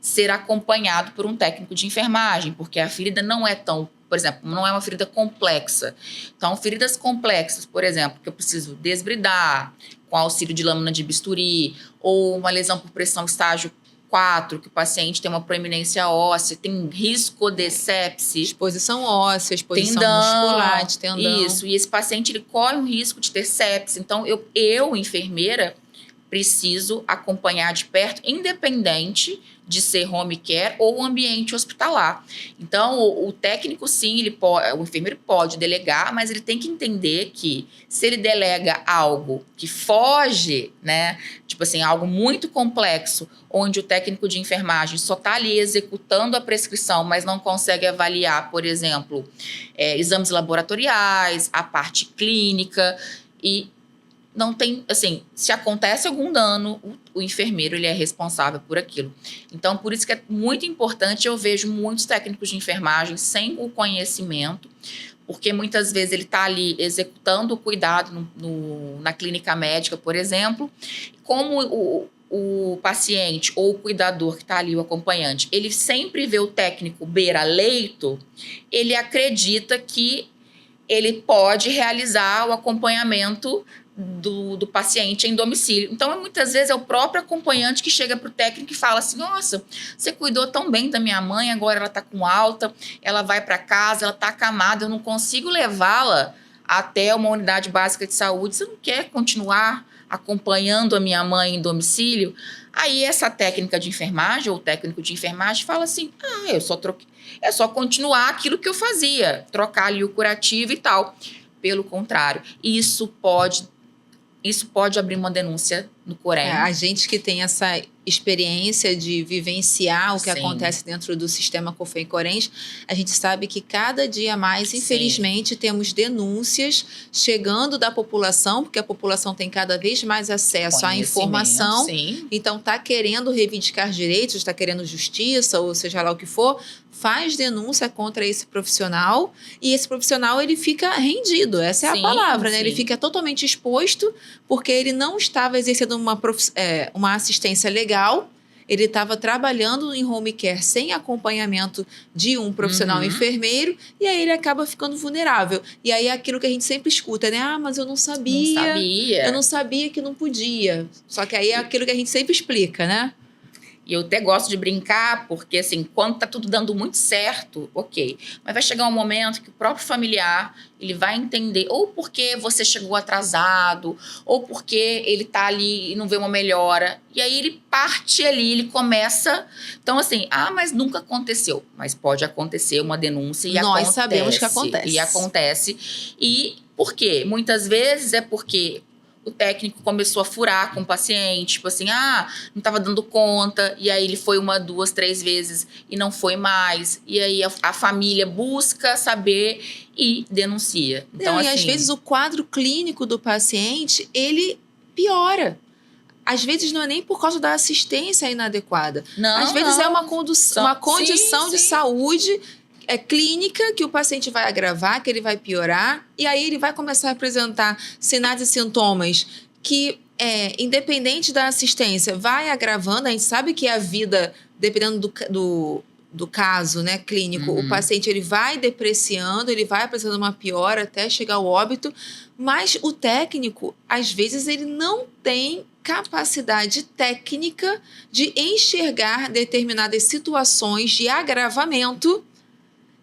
ser acompanhado por um técnico de enfermagem, porque a ferida não é tão, por exemplo, não é uma ferida complexa. Então, feridas complexas, por exemplo, que eu preciso desbridar com auxílio de lâmina de bisturi, ou uma lesão por pressão estágio 4, que o paciente tem uma proeminência óssea, tem risco de sepse. Exposição óssea, exposição muscular, de tendão. Isso, e esse paciente ele corre um risco de ter sepse. Então, eu enfermeira, preciso acompanhar de perto, independente de ser home care ou ambiente hospitalar. Então, o técnico, sim, o enfermeiro pode delegar, mas ele tem que entender que se ele delega algo que foge, tipo assim, algo muito complexo, onde o técnico de enfermagem só está ali executando a prescrição, mas não consegue avaliar, por exemplo, exames laboratoriais, a parte clínica e não tem, assim, se acontece algum dano, o enfermeiro ele é responsável por aquilo. Então, por isso que é muito importante, eu vejo muitos técnicos de enfermagem sem o conhecimento, porque muitas vezes ele está ali executando o cuidado na clínica médica, por exemplo, como o o paciente ou o cuidador que está ali, o acompanhante, ele sempre vê o técnico beira-leito, ele acredita que ele pode realizar o acompanhamento do paciente em domicílio. Então, muitas vezes, é o próprio acompanhante que chega para o técnico e fala assim, nossa, você cuidou tão bem da minha mãe, agora ela está com alta, ela vai para casa, ela está acamada, eu não consigo levá-la até uma unidade básica de saúde. Você não quer continuar acompanhando a minha mãe em domicílio? Aí, essa técnica de enfermagem ou técnico de enfermagem fala assim, eu só troquei. É só continuar aquilo que eu fazia, trocar ali o curativo e tal. Pelo contrário, isso pode abrir uma denúncia no Corém. A gente que tem essa experiência de vivenciar o que Sim. acontece dentro do sistema COFEI-Corens, a gente sabe que cada dia mais, infelizmente, temos denúncias chegando da população, porque a população tem cada vez mais acesso à informação, então está querendo reivindicar direitos, está querendo justiça, ou seja lá o que for, faz denúncia contra esse profissional e esse profissional ele fica rendido, essa é a palavra, né? Ele fica totalmente exposto porque ele não estava exercendo uma assistência legal, ele estava trabalhando em home care sem acompanhamento de um profissional enfermeiro e aí ele acaba ficando vulnerável. E aí é aquilo que a gente sempre escuta, né? Mas eu não sabia. Eu não sabia que não podia. Só que aí é aquilo que a gente sempre explica, né? E eu até gosto de brincar, porque assim, quando tá tudo dando muito certo, ok. Mas vai chegar um momento que o próprio familiar, ele vai entender, ou porque você chegou atrasado, ou porque ele tá ali e não vê uma melhora. E aí ele parte ali, ele começa... Então assim, mas nunca aconteceu. Mas pode acontecer uma denúncia e acontece. Nós sabemos que acontece. E acontece. E por quê? Muitas vezes é porque... o técnico começou a furar com o paciente, tipo assim, não estava dando conta, e aí ele foi 1, 2, 3 vezes e não foi mais, e aí a família busca saber e denuncia. Então, e às vezes o quadro clínico do paciente, ele piora. Às vezes não é nem por causa da assistência inadequada. Às vezes é uma condição de saúde clínica que o paciente vai agravar, que ele vai piorar, e aí ele vai começar a apresentar sinais e sintomas que, independente da assistência, vai agravando. A gente sabe que a vida, dependendo do caso, né, clínico, o paciente ele vai depreciando, ele vai apresentando uma piora até chegar ao óbito, mas o técnico, às vezes, ele não tem capacidade técnica de enxergar determinadas situações de agravamento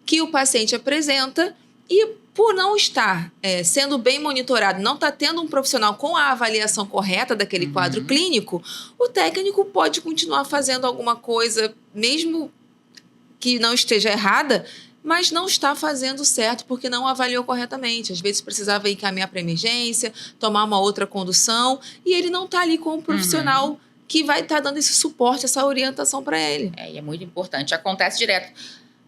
que o paciente apresenta e por não estar sendo bem monitorado, não está tendo um profissional com a avaliação correta daquele quadro clínico, o técnico pode continuar fazendo alguma coisa, mesmo que não esteja errada, mas não está fazendo certo porque não avaliou corretamente. Às vezes precisava encaminhar para emergência, tomar uma outra condução, e ele não está ali com um profissional que vai estar dando esse suporte, essa orientação para ele. E é muito importante. Acontece direto.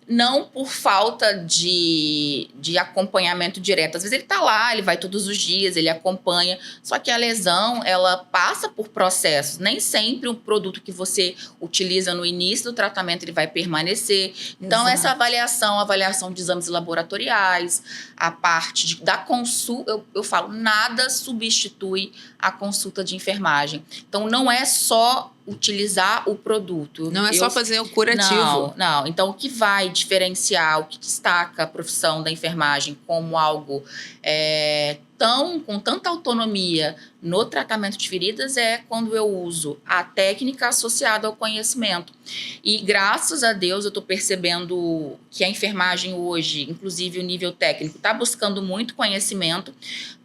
Não por falta de acompanhamento direto. Às vezes ele está lá, ele vai todos os dias, ele acompanha. Só que a lesão, ela passa por processos. Nem sempre o produto que você utiliza no início do tratamento, ele vai permanecer. Então, essa avaliação de exames laboratoriais, a parte da consulta, eu falo, nada substitui a consulta de enfermagem. Então, não é só utilizar o produto. Não é só fazer o curativo. Não. Então, o que vai diferenciar, o que destaca a profissão da enfermagem como algo com tanta autonomia no tratamento de feridas é quando eu uso a técnica associada ao conhecimento. E, graças a Deus, eu estou percebendo que a enfermagem hoje, inclusive o nível técnico, está buscando muito conhecimento,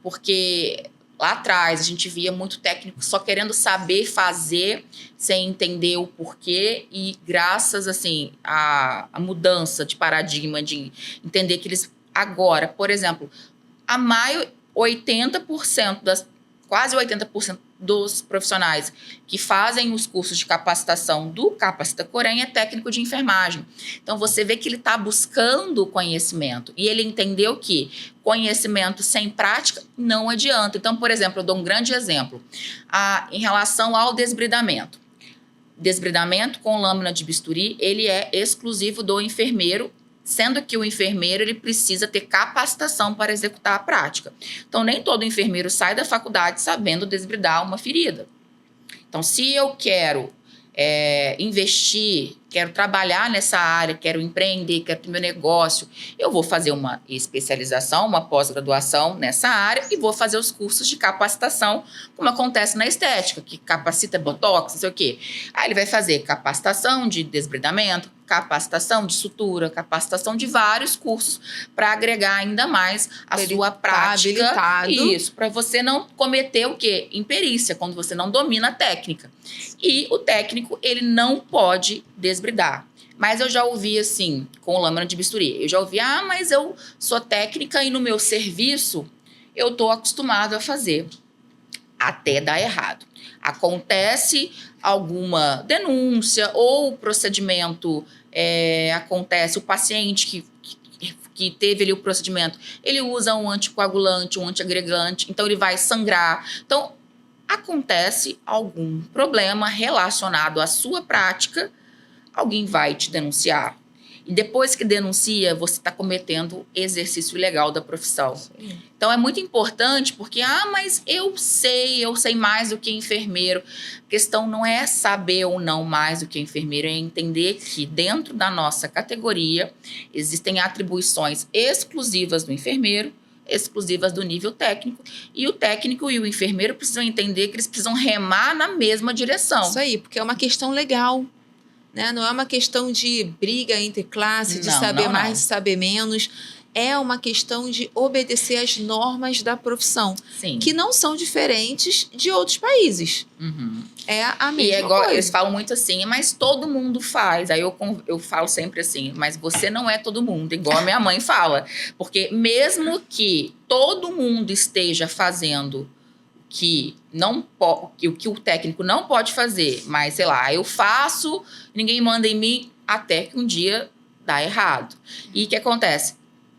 porque... lá atrás, a gente via muito técnico só querendo saber fazer, sem entender o porquê. E graças, assim, à mudança de paradigma, de entender que eles... Agora, por exemplo, quase 80% dos profissionais que fazem os cursos de capacitação do Capacita Corém é técnico de enfermagem. Então, você vê que ele está buscando conhecimento. E ele entendeu que conhecimento sem prática não adianta. Então, por exemplo, eu dou um grande exemplo. Em relação ao desbridamento. Desbridamento com lâmina de bisturi, ele é exclusivo do enfermeiro, sendo que o enfermeiro ele precisa ter capacitação para executar a prática. Então, nem todo enfermeiro sai da faculdade sabendo desbridar uma ferida. Então, se eu quero investir, quero trabalhar nessa área, quero empreender, quero ter meu negócio, eu vou fazer uma especialização, uma pós-graduação nessa área e vou fazer os cursos de capacitação, como acontece na estética, que capacita botox, não sei o quê. Aí ele vai fazer capacitação de desbridamento, capacitação de sutura, capacitação de vários cursos para agregar ainda mais a sua prática. Isso, para você não cometer o quê? Imperícia, quando você não domina a técnica. E o técnico, ele não pode desbridar. Mas eu já ouvi assim, com lâmina de bisturi. Eu já ouvi, mas eu sou técnica e no meu serviço eu estou acostumado a fazer. Até dar errado. Acontece alguma denúncia ou o procedimento acontece, o paciente que teve ali o procedimento, ele usa um anticoagulante, um antiagregante, então ele vai sangrar. Então, acontece algum problema relacionado à sua prática, alguém vai te denunciar. E depois que denuncia, você está cometendo exercício ilegal da profissão. Sim. Então, é muito importante porque, mas eu sei mais do que enfermeiro. A questão não é saber ou não mais do que enfermeiro, é entender que dentro da nossa categoria existem atribuições exclusivas do enfermeiro, exclusivas do nível técnico, e o técnico e o enfermeiro precisam entender que eles precisam remar na mesma direção. Isso aí, porque é uma questão legal. Né? Não é uma questão de briga entre classes, de saber mais, de saber menos. É uma questão de obedecer às normas da profissão. Sim. Que não são diferentes de outros países. Uhum. É a mesma e é igual, coisa. Eles falam muito assim, mas todo mundo faz. Aí eu falo sempre assim, mas você não é todo mundo, igual a minha mãe fala. Porque mesmo que todo mundo esteja fazendo que o que o técnico não pode fazer, mas, sei lá, eu faço, ninguém manda em mim, até que um dia dá errado. E o que acontece?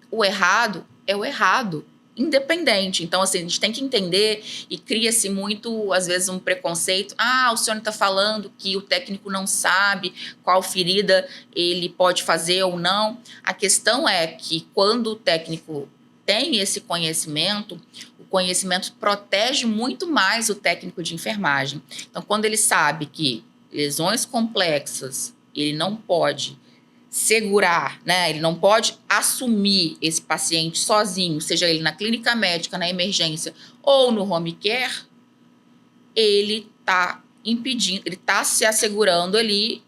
O errado é o errado, independente. Então, assim, a gente tem que entender e cria-se muito, às vezes, um preconceito. O senhor está falando que o técnico não sabe qual ferida ele pode fazer ou não. A questão é que quando o técnico tem esse conhecimento, o conhecimento protege muito mais o técnico de enfermagem. Então, quando ele sabe que lesões complexas, ele não pode segurar, né? Ele não pode assumir esse paciente sozinho, seja ele na clínica médica, na emergência ou no home care, ele está impedindo, ele está se assegurando ali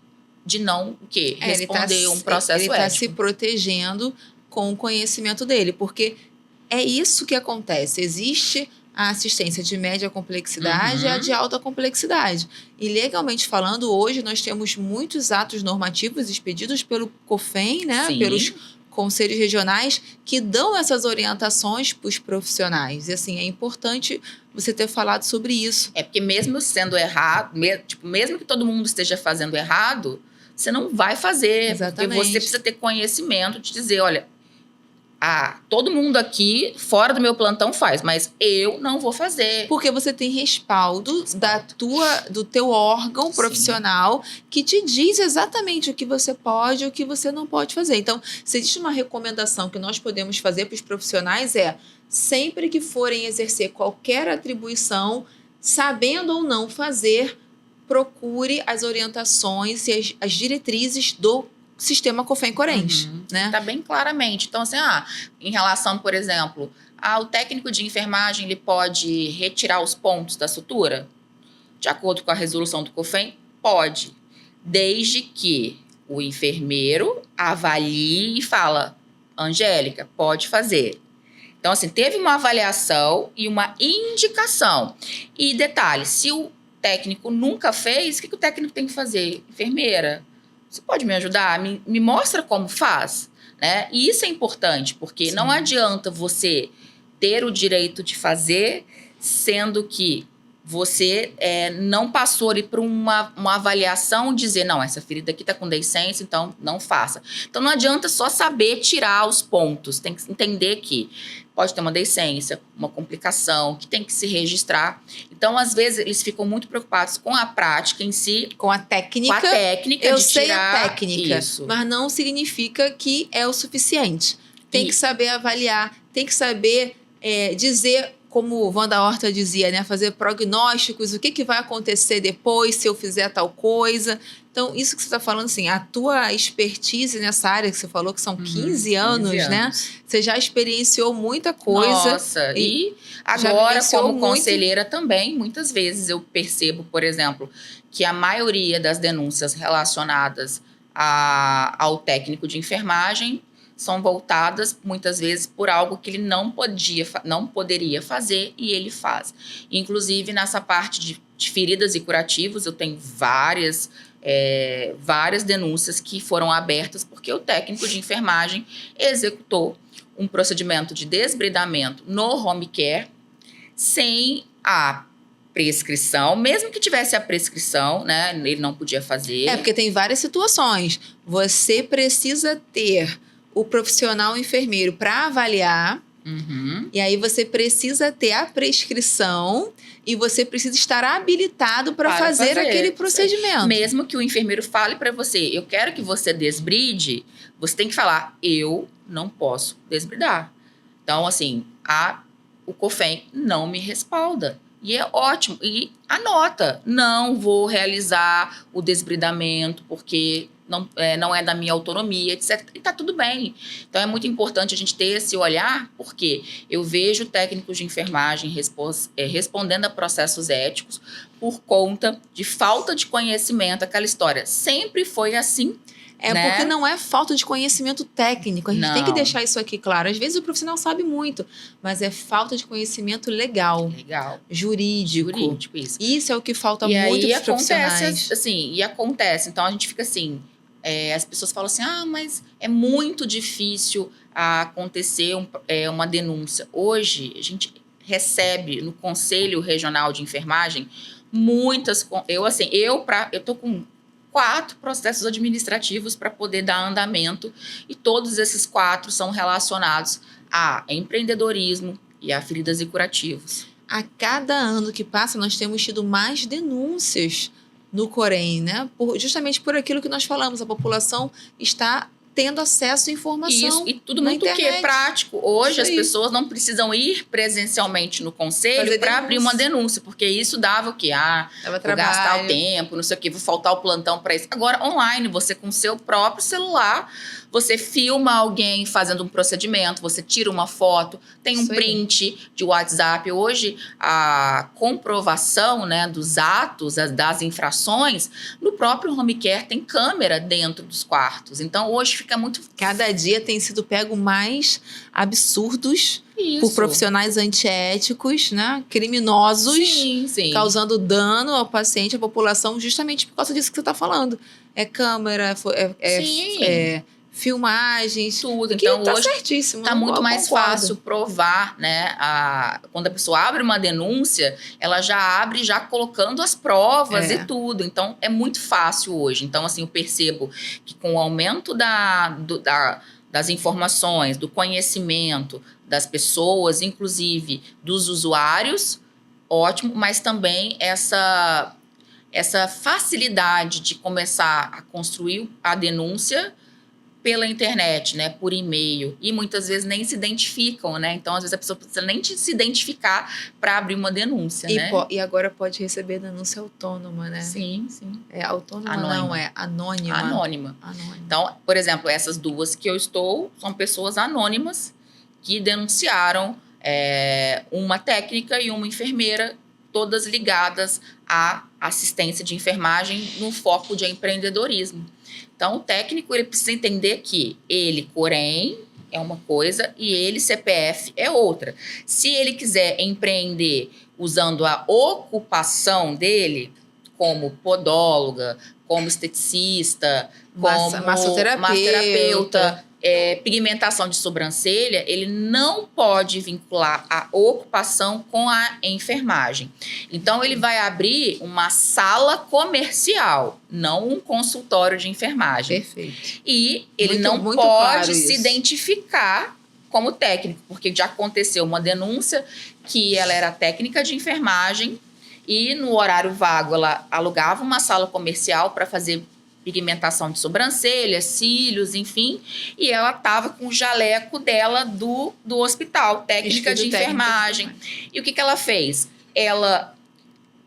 de não responder um processo ético. Ele está se protegendo com o conhecimento dele, porque é isso que acontece. Existe a assistência de média complexidade e a de alta complexidade. E, legalmente falando, hoje nós temos muitos atos normativos expedidos pelo COFEM, né? Sim. Pelos conselhos regionais, que dão essas orientações para os profissionais. E, assim, é importante você ter falado sobre isso. É porque mesmo sendo errado, mesmo que todo mundo esteja fazendo errado, você não vai fazer. Exatamente. Porque você precisa ter conhecimento de dizer, olha, todo mundo aqui, fora do meu plantão, faz, mas eu não vou fazer. Porque você tem respaldo do teu órgão profissional que te diz exatamente o que você pode e o que você não pode fazer. Então, se existe uma recomendação que nós podemos fazer para os profissionais sempre que forem exercer qualquer atribuição, sabendo ou não fazer, procure as orientações e as diretrizes do sistema COFEM-Corens, né? Tá bem claramente. Então, assim, em relação, por exemplo, o técnico de enfermagem, ele pode retirar os pontos da sutura? De acordo com a resolução do COFEM, pode. Desde que o enfermeiro avalie e fala, Angélica, pode fazer. Então, assim, teve uma avaliação e uma indicação. E detalhe, se o técnico nunca fez, o que o técnico tem que fazer? Enfermeira, você pode me ajudar? Me mostra como faz, né? E isso é importante, porque Sim. não adianta você ter o direito de fazer, sendo que você não passou ali por uma avaliação, dizer, não, essa ferida aqui está com deiscência, então não faça. Então não adianta só saber tirar os pontos, tem que entender que pode ter uma deiscência, uma complicação, que tem que se registrar. Então, às vezes, eles ficam muito preocupados com a prática em si. Com a técnica. Com a técnica eu de sei tirar a técnica, isso. Mas não significa que é o suficiente. Tem que saber avaliar, tem que saber dizer como Wanda Horta dizia, né, fazer prognósticos, o que vai acontecer depois se eu fizer tal coisa. Então, isso que você está falando, assim, a tua expertise nessa área, que você falou que são 15 anos, 15 anos, né? Você já experienciou muita coisa. Nossa, e agora, como conselheira também, muitas vezes eu percebo, por exemplo, que a maioria das denúncias relacionadas ao técnico de enfermagem são voltadas, muitas vezes, por algo que ele não poderia fazer e ele faz. Inclusive, nessa parte de feridas e curativos, eu tenho várias denúncias que foram abertas porque o técnico de enfermagem executou um procedimento de desbridamento no home care sem a prescrição, mesmo que tivesse a prescrição, né, ele não podia fazer. Porque tem várias situações. Você precisa ter o profissional enfermeiro para avaliar, e aí você precisa ter a prescrição e você precisa estar habilitado para fazer aquele procedimento. Mesmo que o enfermeiro fale para você, eu quero que você desbride, você tem que falar, eu não posso desbridar. Então, assim, o COFEM não me respalda. E é ótimo. E anota, não vou realizar o desbridamento porque não é da minha autonomia, etc. E tá tudo bem. Então, é muito importante a gente ter esse olhar, porque eu vejo técnicos de enfermagem respondendo a processos éticos por conta de falta de conhecimento. Aquela história sempre foi assim. Porque não é falta de conhecimento técnico. A gente tem que deixar isso aqui claro. Às vezes o profissional sabe muito, mas é falta de conhecimento legal. Jurídico, isso. Isso é o que falta muito para os profissionais. Acontece. Então, a gente fica assim... as pessoas falam assim, mas é muito difícil acontecer uma denúncia. Hoje, a gente recebe no Conselho Regional de Enfermagem muitas... Eu tô com 4 processos administrativos para poder dar andamento e todos esses 4 são relacionados a empreendedorismo e a feridas e curativos. A cada ano que passa, nós temos tido mais denúncias no Corém, né? Justamente por aquilo que nós falamos, a população está tendo acesso à informação. Isso, e tudo muito prático. Hoje as pessoas não precisam ir presencialmente no conselho para abrir uma denúncia, porque isso dava o quê? Vou gastar o tempo, não sei o quê, vou faltar o plantão para isso. Agora, online, você com o seu próprio celular, você filma alguém fazendo um procedimento, você tira uma foto, tem um print de WhatsApp. Hoje, a comprovação, né, dos atos, das infrações, no próprio home care tem câmera dentro dos quartos. Então, hoje fica muito... Cada dia tem sido pego mais absurdos por profissionais antiéticos, né? Criminosos, causando dano ao paciente, à população, justamente por causa disso que você está falando. É câmera, filmagens, tudo. Então, tá hoje certíssimo. Tá muito mais fácil provar, né? Quando a pessoa abre uma denúncia, ela já abre já colocando as provas e tudo. Então, é muito fácil hoje. Então, assim, eu percebo que com o aumento das informações, do conhecimento das pessoas, inclusive dos usuários, ótimo, mas também essa facilidade de começar a construir a denúncia pela internet, né, por e-mail, e muitas vezes nem se identificam, né? Então, às vezes a pessoa precisa nem se identificar para abrir uma denúncia, né? E agora pode receber denúncia autônoma, né? Sim. É autônoma, não, é anônima. Anônima. Então, por exemplo, essas 2 que eu estou são pessoas anônimas que denunciaram uma técnica e uma enfermeira, todas ligadas à assistência de enfermagem no foco de empreendedorismo. Então, o técnico ele precisa entender que ele, Corém, é uma coisa e ele, CPF, é outra. Se ele quiser empreender usando a ocupação dele, como podóloga, como esteticista, como massoterapeuta, pigmentação de sobrancelha, ele não pode vincular a ocupação com a enfermagem. Então, ele vai abrir uma sala comercial, não um consultório de enfermagem. Perfeito. E ele não pode se identificar como técnico, porque já aconteceu uma denúncia que ela era técnica de enfermagem e no horário vago ela alugava uma sala comercial para fazer pigmentação de sobrancelhas, cílios, enfim. E ela estava com o jaleco dela do hospital, técnica de enfermagem. E o que ela fez? Ela,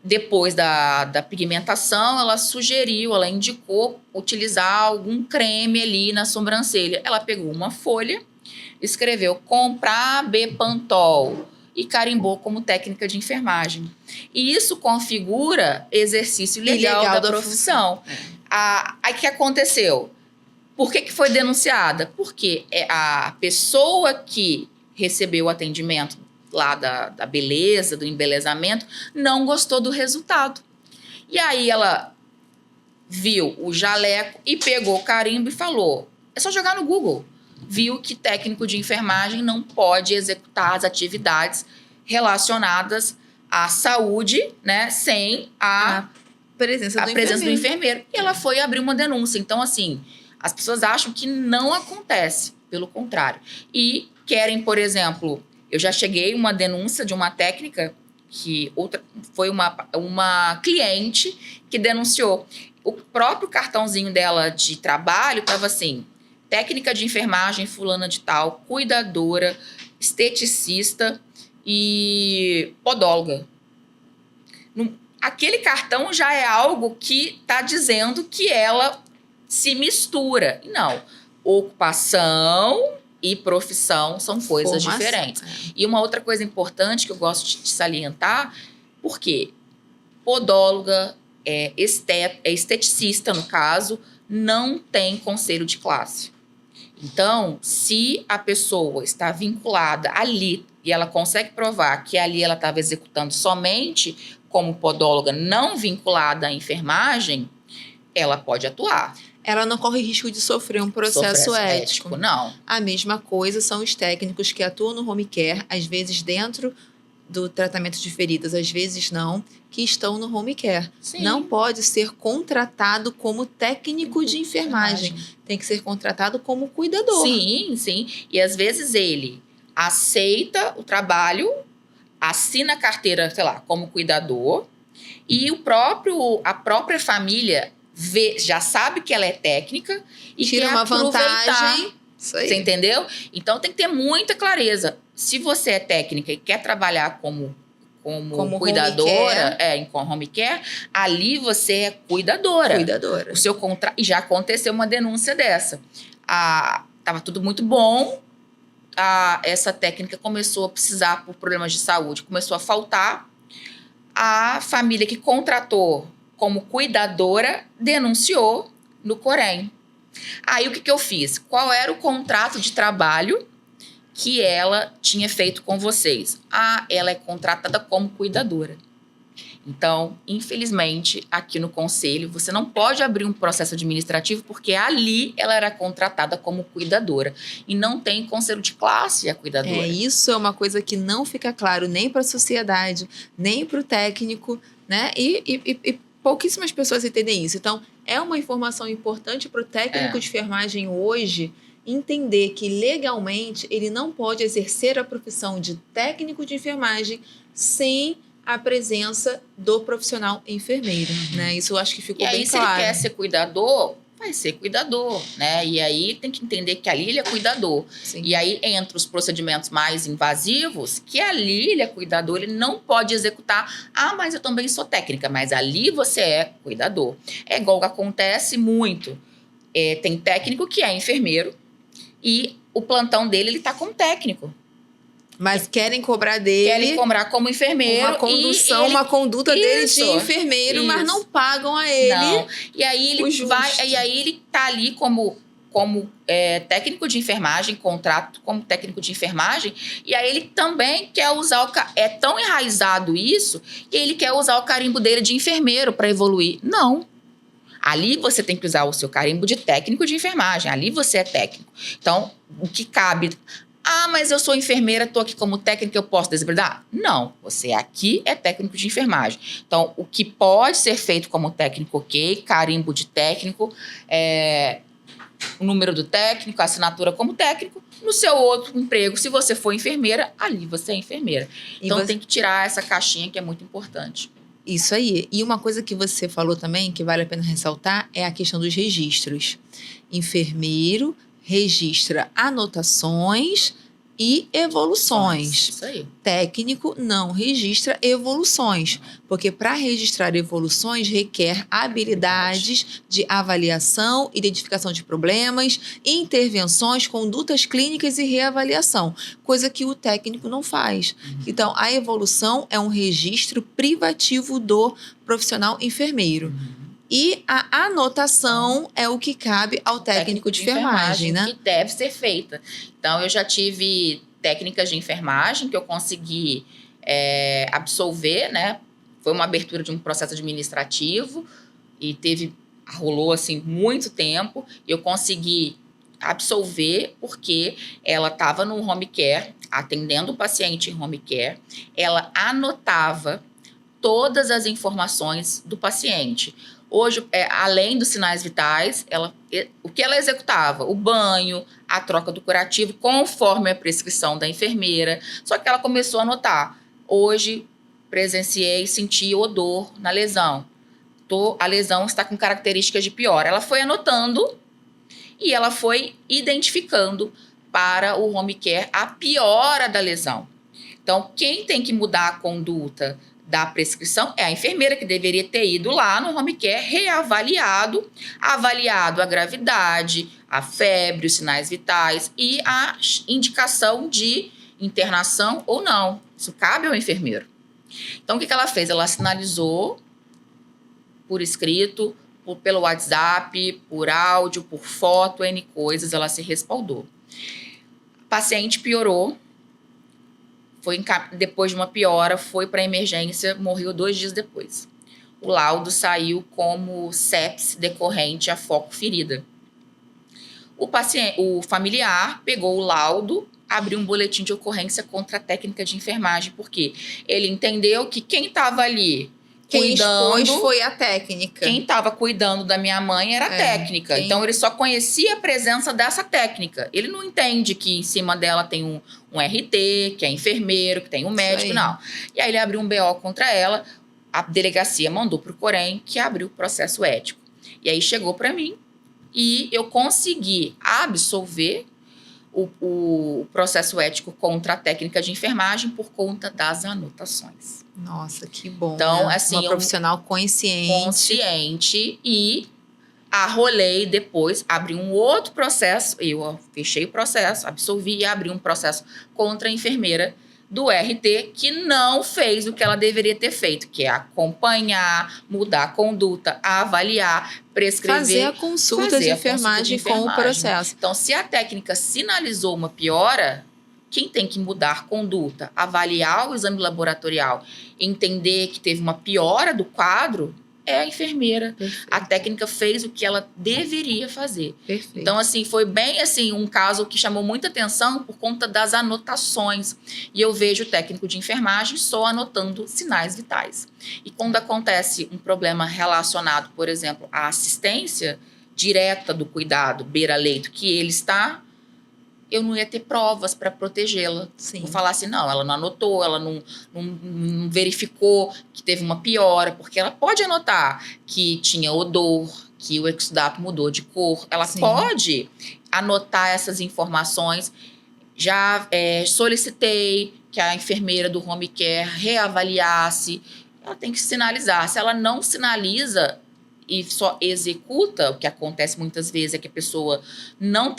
depois da pigmentação, ela sugeriu, ela indicou utilizar algum creme ali na sobrancelha. Ela pegou uma folha, escreveu comprar Bepantol e carimbou como técnica de enfermagem. E isso configura exercício legal da profissão. Aí o que aconteceu? Por que foi denunciada? Porque a pessoa que recebeu o atendimento lá da beleza, do embelezamento, não gostou do resultado. E aí ela viu o jaleco e pegou o carimbo e falou, é só jogar no Google. Viu que técnico de enfermagem não pode executar as atividades relacionadas à saúde, né, sem a presença do enfermeiro. E ela foi abrir uma denúncia. Então, assim, as pessoas acham que não acontece, pelo contrário. E querem, por exemplo, eu já cheguei uma denúncia de uma técnica que foi uma cliente que denunciou. O próprio cartãozinho dela de trabalho estava assim, técnica de enfermagem fulana de tal, cuidadora, esteticista e podóloga. Aquele cartão já é algo que está dizendo que ela se mistura. Não, ocupação e profissão são coisas diferentes. E uma outra coisa importante que eu gosto de salientar, porque podóloga, esteticista, no caso, não tem conselho de classe. Então, se a pessoa está vinculada ali e ela consegue provar que ali ela estava executando somente como podóloga não vinculada à enfermagem, ela pode atuar. Ela não corre risco de sofrer um processo ético. Não. A mesma coisa são os técnicos que atuam no home care, às vezes dentro do tratamento de feridas, às vezes não, que estão no home care. Sim. Não pode ser contratado como técnico de enfermagem. Tem que ser contratado como cuidador. Sim, sim. E às vezes ele aceita o trabalho, assina a carteira, sei lá, como cuidador, e a própria família já sabe que ela é técnica e tira uma vantagem. Isso aí. Você entendeu? Então tem que ter muita clareza. Se você é técnica e quer trabalhar como cuidadora, em home care, ali você é cuidadora. O seu e já aconteceu uma denúncia dessa. Tava tudo muito bom. Essa técnica começou a precisar por problemas de saúde, começou a faltar. A família que contratou como cuidadora denunciou no Corém. Aí o que eu fiz? Qual era o contrato de trabalho que ela tinha feito com vocês? Ela é contratada como cuidadora. Então, infelizmente, aqui no conselho, você não pode abrir um processo administrativo porque ali ela era contratada como cuidadora. E não tem conselho de classe a cuidadora. Isso é uma coisa que não fica claro nem para a sociedade, nem para o técnico, né? E pouquíssimas pessoas entendem isso. Então, é uma informação importante para o técnico de enfermagem hoje entender que legalmente ele não pode exercer a profissão de técnico de enfermagem sem a presença do profissional enfermeiro, né? Isso eu acho que ficou bem claro. E aí, se ele quer ser cuidador, vai ser cuidador, né? E aí tem que entender que ali ele é cuidador. Sim. E aí, entre os procedimentos mais invasivos, que ali ele é cuidador, ele não pode executar. Mas eu também sou técnica, mas ali você é cuidador. É igual que acontece muito. Tem técnico que é enfermeiro e o plantão dele, ele tá como técnico. Mas querem cobrar dele... Querem cobrar como enfermeiro. Uma conduta dele de enfermeiro, mas não pagam a ele. Não. E aí ele tá ali como técnico de enfermagem, contrato como técnico de enfermagem, e aí ele também quer usar é tão enraizado isso, que ele quer usar o carimbo dele de enfermeiro para evoluir. Não. Ali você tem que usar o seu carimbo de técnico de enfermagem. Ali você é técnico. Então, o que cabe... mas eu sou enfermeira, estou aqui como técnica, eu posso desbridar? Não, você aqui é técnico de enfermagem. Então, o que pode ser feito como técnico, ok, carimbo de técnico, o número do técnico, a assinatura como técnico. No seu outro emprego, se você for enfermeira, ali você é enfermeira. Então, tem que tirar essa caixinha que é muito importante. Isso aí. E uma coisa que você falou também, que vale a pena ressaltar, é a questão dos registros. Enfermeiro registra anotações e evoluções. Isso aí. Técnico não registra evoluções, porque para registrar evoluções requer habilidades de avaliação, identificação de problemas, intervenções, condutas clínicas e reavaliação, coisa que o técnico não faz. Então, a evolução é um registro privativo do profissional enfermeiro. E a anotação é o que cabe ao técnico de enfermagem, né? Que deve ser feita. Então, eu já tive técnicas de enfermagem que eu consegui absolver, né? Foi uma abertura de um processo administrativo e rolou, assim, muito tempo. E eu consegui absolver porque ela estava no home care, atendendo o paciente em home care. Ela anotava todas as informações do paciente. Hoje, além dos sinais vitais, o que ela executava? O banho, a troca do curativo, conforme a prescrição da enfermeira. Só que ela começou a anotar. Hoje, presenciei, senti odor na lesão. A lesão está com características de piora. Ela foi anotando e ela foi identificando para o home care a piora da lesão. Então, quem tem que mudar a conduta da prescrição é a enfermeira, que deveria ter ido lá no home care, avaliado a gravidade, a febre, os sinais vitais e a indicação de internação ou não. Isso cabe ao enfermeiro. Então, o que ela fez? Ela sinalizou por escrito, pelo WhatsApp, por áudio, por foto, N coisas, ela se respaldou. O paciente piorou. Depois de uma piora, foi para a emergência, morreu 2 dias depois. O laudo saiu como sepse decorrente a foco ferida. O familiar pegou o laudo, abriu um boletim de ocorrência contra a técnica de enfermagem, porque ele entendeu que quem estava ali quem expôs foi a técnica. Quem estava cuidando da minha mãe era a técnica. Então, ele só conhecia a presença dessa técnica. Ele não entende que em cima dela tem um RT, que é enfermeiro, que tem um médico, não. E aí, ele abriu um BO contra ela. A delegacia mandou para o Corém, que abriu o processo ético. E aí, chegou para mim e eu consegui absolver o processo ético contra a técnica de enfermagem por conta das anotações. Nossa, que bom. Então, né? assim, uma profissional consciente e arrolei depois, abri um outro processo, eu fechei o processo, absolvi e abri um processo contra a enfermeira do RT que não fez o que ela deveria ter feito, que é acompanhar, mudar a conduta, avaliar, prescrever. Fazer a consulta de enfermagem com o processo. Então, se a técnica sinalizou uma piora, quem tem que mudar a conduta, avaliar o exame laboratorial, entender que teve uma piora do quadro, é a enfermeira. Perfeito. A técnica fez o que ela deveria fazer. Perfeito. Então, assim, foi bem assim, um caso que chamou muita atenção por conta das anotações. E eu vejo o técnico de enfermagem só anotando sinais vitais. E quando acontece um problema relacionado, por exemplo, à assistência direta do cuidado beira-leito que ele está, eu não ia ter provas para protegê-la. Vou falar assim, não, ela não anotou, ela não verificou que teve uma piora, porque ela pode anotar que tinha odor, que o exudato mudou de cor, ela pode anotar essas informações. Já solicitei que a enfermeira do home care reavaliasse, ela tem que sinalizar. Se ela não sinaliza e só executa, o que acontece muitas vezes é que a pessoa não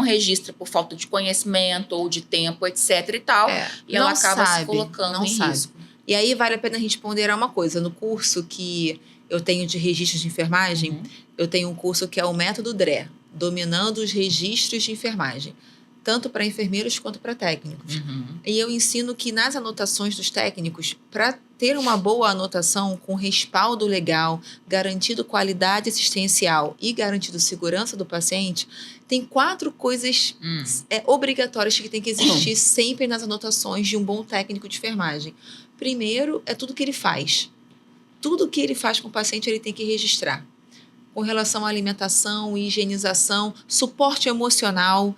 registra por falta de conhecimento ou de tempo, etc e tal, e ela acaba se colocando em risco. E aí vale a pena a gente ponderar uma coisa. No curso que eu tenho de registros de enfermagem, eu tenho um curso que é o método DRE, dominando os registros de enfermagem, tanto para enfermeiros quanto para técnicos. E eu ensino que nas anotações dos técnicos, para ter uma boa anotação com respaldo legal, garantido qualidade assistencial e garantido segurança do paciente, tem 4 coisas obrigatórias que tem que existir sempre nas anotações de um bom técnico de enfermagem. Primeiro, é tudo que ele faz. Tudo que ele faz com o paciente, ele tem que registrar. Com relação à alimentação, higienização, suporte emocional,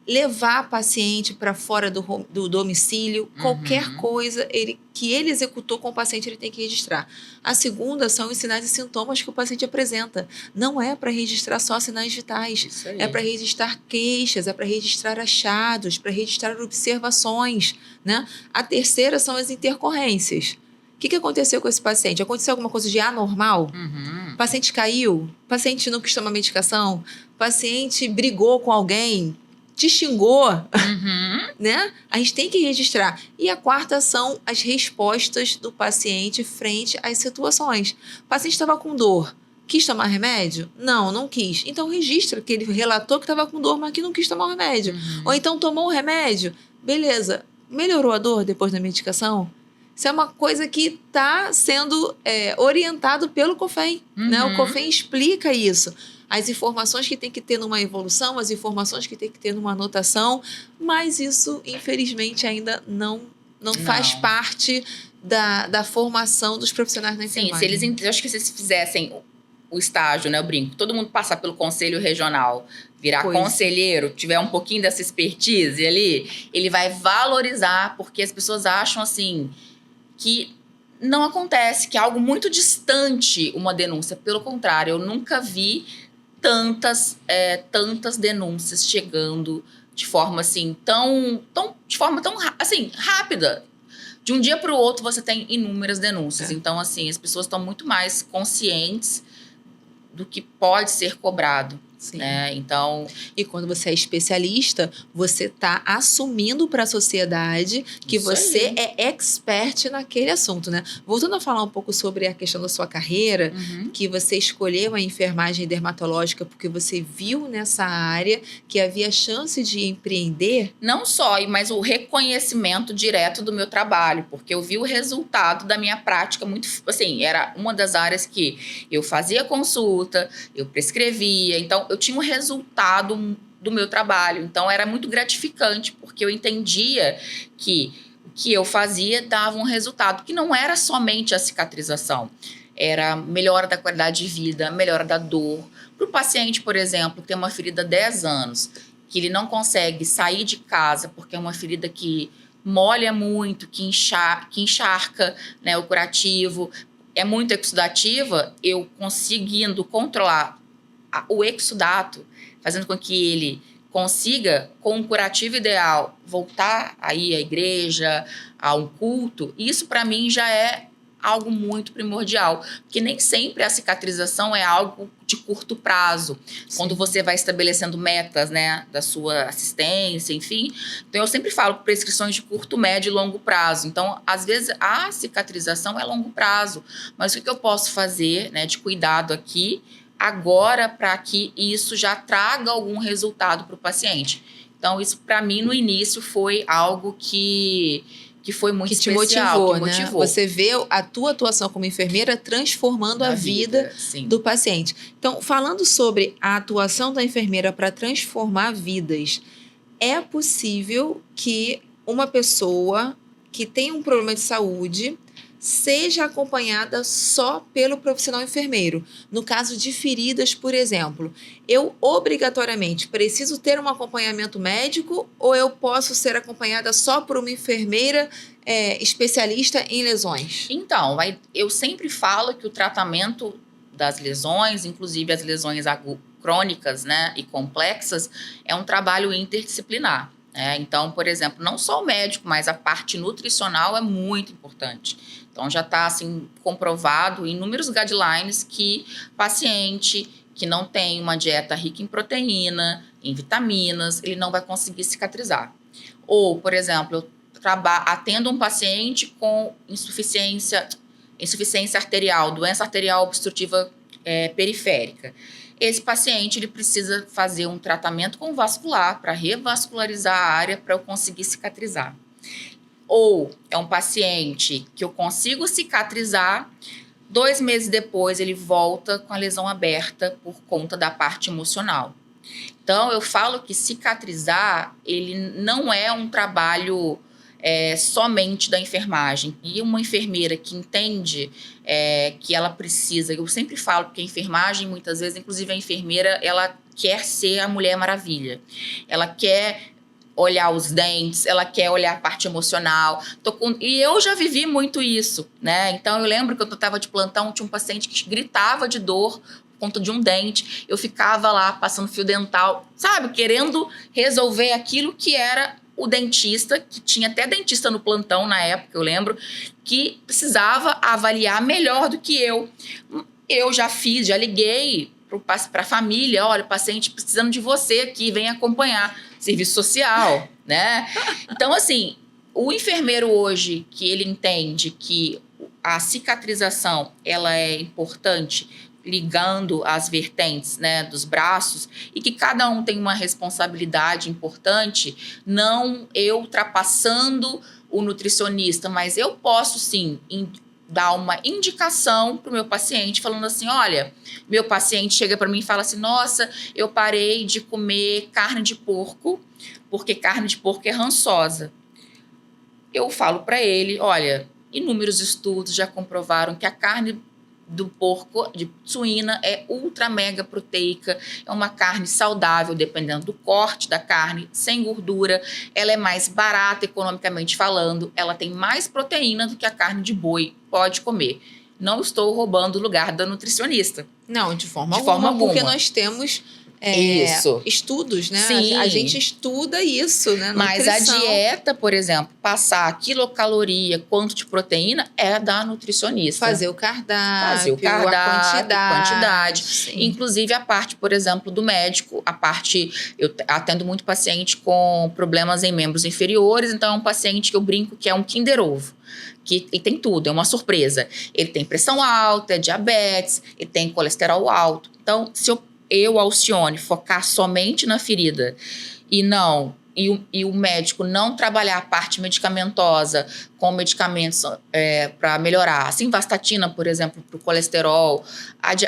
levar a paciente para fora do domicílio, qualquer coisa que ele executou com o paciente, ele tem que registrar. A segunda são os sinais e sintomas que o paciente apresenta. Não é para registrar só sinais vitais, é para registrar queixas, é para registrar achados, para registrar observações, né? A terceira são as intercorrências. O que aconteceu com esse paciente? Aconteceu alguma coisa de anormal? O paciente caiu? O paciente não quis tomar medicação? O paciente brigou com alguém? Te xingou? Né? A gente tem que registrar. E a quarta são as respostas do paciente frente às situações. O paciente estava com dor. Quis tomar remédio? Não quis. Então registra que ele relatou que estava com dor, mas que não quis tomar o remédio. Ou então tomou o remédio. Beleza. Melhorou a dor depois da medicação? Isso é uma coisa que está sendo orientado pelo COFEM. Né? O COFEM explica isso. As informações que tem que ter numa evolução, as informações que tem que ter numa anotação, mas isso, infelizmente, ainda não faz parte da formação dos profissionais da enfermagem. Sim, eu acho que se eles fizessem o estágio, né, eu brinco, todo mundo passar pelo conselho regional, virar conselheiro, tiver um pouquinho dessa expertise ali, ele vai valorizar, porque as pessoas acham assim que não acontece, que é algo muito distante uma denúncia. Pelo contrário, eu nunca vi tantas denúncias chegando de forma assim tão assim rápida. De um dia para o outro você tem inúmeras denúncias. Então assim, as pessoas estão muito mais conscientes do que pode ser cobrado. Sim. Então, e quando você é especialista, você está assumindo para a sociedade que você é expert naquele assunto, né? Voltando a falar um pouco sobre a questão da sua carreira, que você escolheu a enfermagem dermatológica porque você viu nessa área que havia chance de empreender. Não só, mas o reconhecimento direto do meu trabalho, porque eu vi o resultado da minha prática muito, assim, era uma das áreas que eu fazia consulta, eu prescrevia, então eu tinha um resultado do meu trabalho. Então, era muito gratificante, porque eu entendia que o que eu fazia dava um resultado, que não era somente a cicatrização. Era melhora da qualidade de vida, melhora da dor. Para o paciente, por exemplo, que tem uma ferida há 10 anos, que ele não consegue sair de casa porque é uma ferida que molha muito, que encharca, né, o curativo, é muito exudativa, eu conseguindo controlar o exudato, fazendo com que ele consiga, com um curativo ideal, voltar aí à igreja, a um culto, isso para mim já é algo muito primordial, porque nem sempre a cicatrização é algo de curto prazo. Sim. Quando você vai estabelecendo metas, né, da sua assistência, enfim. Então, eu sempre falo prescrições de curto, médio e longo prazo. Então, às vezes, a cicatrização é longo prazo, mas o que eu posso fazer, né, de cuidado aqui, agora, para que isso já traga algum resultado para o paciente. Então, isso, para mim, no início, foi algo que foi muito especial, que motivou. Você vê a tua atuação como enfermeira transformando a vida do paciente. Então, falando sobre a atuação da enfermeira para transformar vidas, é possível que uma pessoa que tem um problema de saúde seja acompanhada só pelo profissional enfermeiro. No caso de feridas, por exemplo, eu obrigatoriamente preciso ter um acompanhamento médico ou eu posso ser acompanhada só por uma enfermeira especialista em lesões? Então, eu sempre falo que o tratamento das lesões, inclusive as lesões crônicas, né, e complexas, é um trabalho interdisciplinar. Então, por exemplo, não só o médico, mas a parte nutricional é muito importante. Então, já está assim, comprovado em inúmeros guidelines que paciente que não tem uma dieta rica em proteína, em vitaminas, ele não vai conseguir cicatrizar. Ou, por exemplo, eu atendo um paciente com insuficiência arterial, doença arterial obstrutiva periférica. Esse paciente ele precisa fazer um tratamento com vascular para revascularizar a área para eu conseguir cicatrizar. Ou é um paciente que eu consigo cicatrizar, 2 meses depois ele volta com a lesão aberta por conta da parte emocional. Então, eu falo que cicatrizar ele não é um trabalho somente da enfermagem. E uma enfermeira que entende que ela precisa, eu sempre falo que a enfermagem, muitas vezes, inclusive a enfermeira, ela quer ser a Mulher Maravilha. Ela quer olhar os dentes, ela quer olhar a parte emocional. E eu já vivi muito isso, né? Então, eu lembro que eu estava de plantão, tinha um paciente que gritava de dor por conta de um dente. Eu ficava lá, passando fio dental, sabe? Querendo resolver aquilo que era o dentista, que tinha até dentista no plantão na época, eu lembro, que precisava avaliar melhor do que eu. Eu já liguei para a família, olha, o paciente precisando de você aqui, vem acompanhar. Serviço social, né? Então, assim, o enfermeiro hoje, que ele entende que a cicatrização, ela é importante, ligando as vertentes, né, dos braços, e que cada um tem uma responsabilidade importante, não eu ultrapassando o nutricionista, mas eu posso, sim, dar uma indicação para o meu paciente, falando assim, olha, meu paciente chega para mim e fala assim, nossa, eu parei de comer carne de porco, porque carne de porco é rançosa. Eu falo para ele, olha, inúmeros estudos já comprovaram que a carne do porco, de suína, é ultra mega proteica, é uma carne saudável, dependendo do corte da carne, sem gordura, ela é mais barata economicamente falando, ela tem mais proteína do que a carne de boi, pode comer. Não estou roubando o lugar da nutricionista. Não, de forma alguma, porque nós temos estudos, né? Sim. A gente estuda isso, né? Mas a dieta, por exemplo, passar quilocaloria, quanto de proteína, é da nutricionista. Fazer o cardápio, a quantidade. Sim. Inclusive a parte, por exemplo, do médico, eu atendo muito paciente com problemas em membros inferiores, então é um paciente que eu brinco que é um Kinder Ovo. Que ele tem tudo, é uma surpresa. Ele tem pressão alta, é diabetes, ele tem colesterol alto. Então, se eu Alcione, focar somente na ferida e o médico não trabalhar a parte medicamentosa com medicamentos para melhorar, assim, simvastatina, por exemplo, para o colesterol,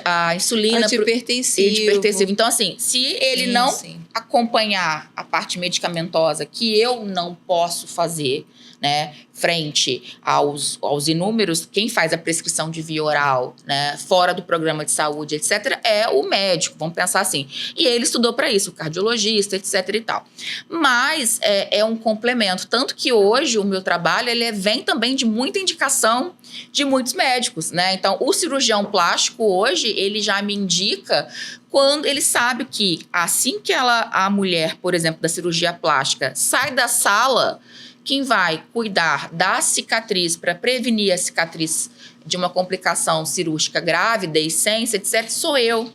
a insulina... Antihipertensivo. Então, assim, se ele não acompanhar a parte medicamentosa, que eu não posso fazer, né, frente aos inúmeros, quem faz a prescrição de via oral, né, fora do programa de saúde, etc., é o médico, vamos pensar assim. E ele estudou para isso, o cardiologista, etc. e tal. Mas é um complemento. Tanto que hoje o meu trabalho ele vem também de muita indicação de muitos médicos, né? Então, o cirurgião plástico hoje, ele já me indica quando ele sabe que assim que a mulher, por exemplo, da cirurgia plástica, sai da sala, quem vai cuidar da cicatriz para prevenir a cicatriz de uma complicação cirúrgica grave, deiscência, etc., sou eu.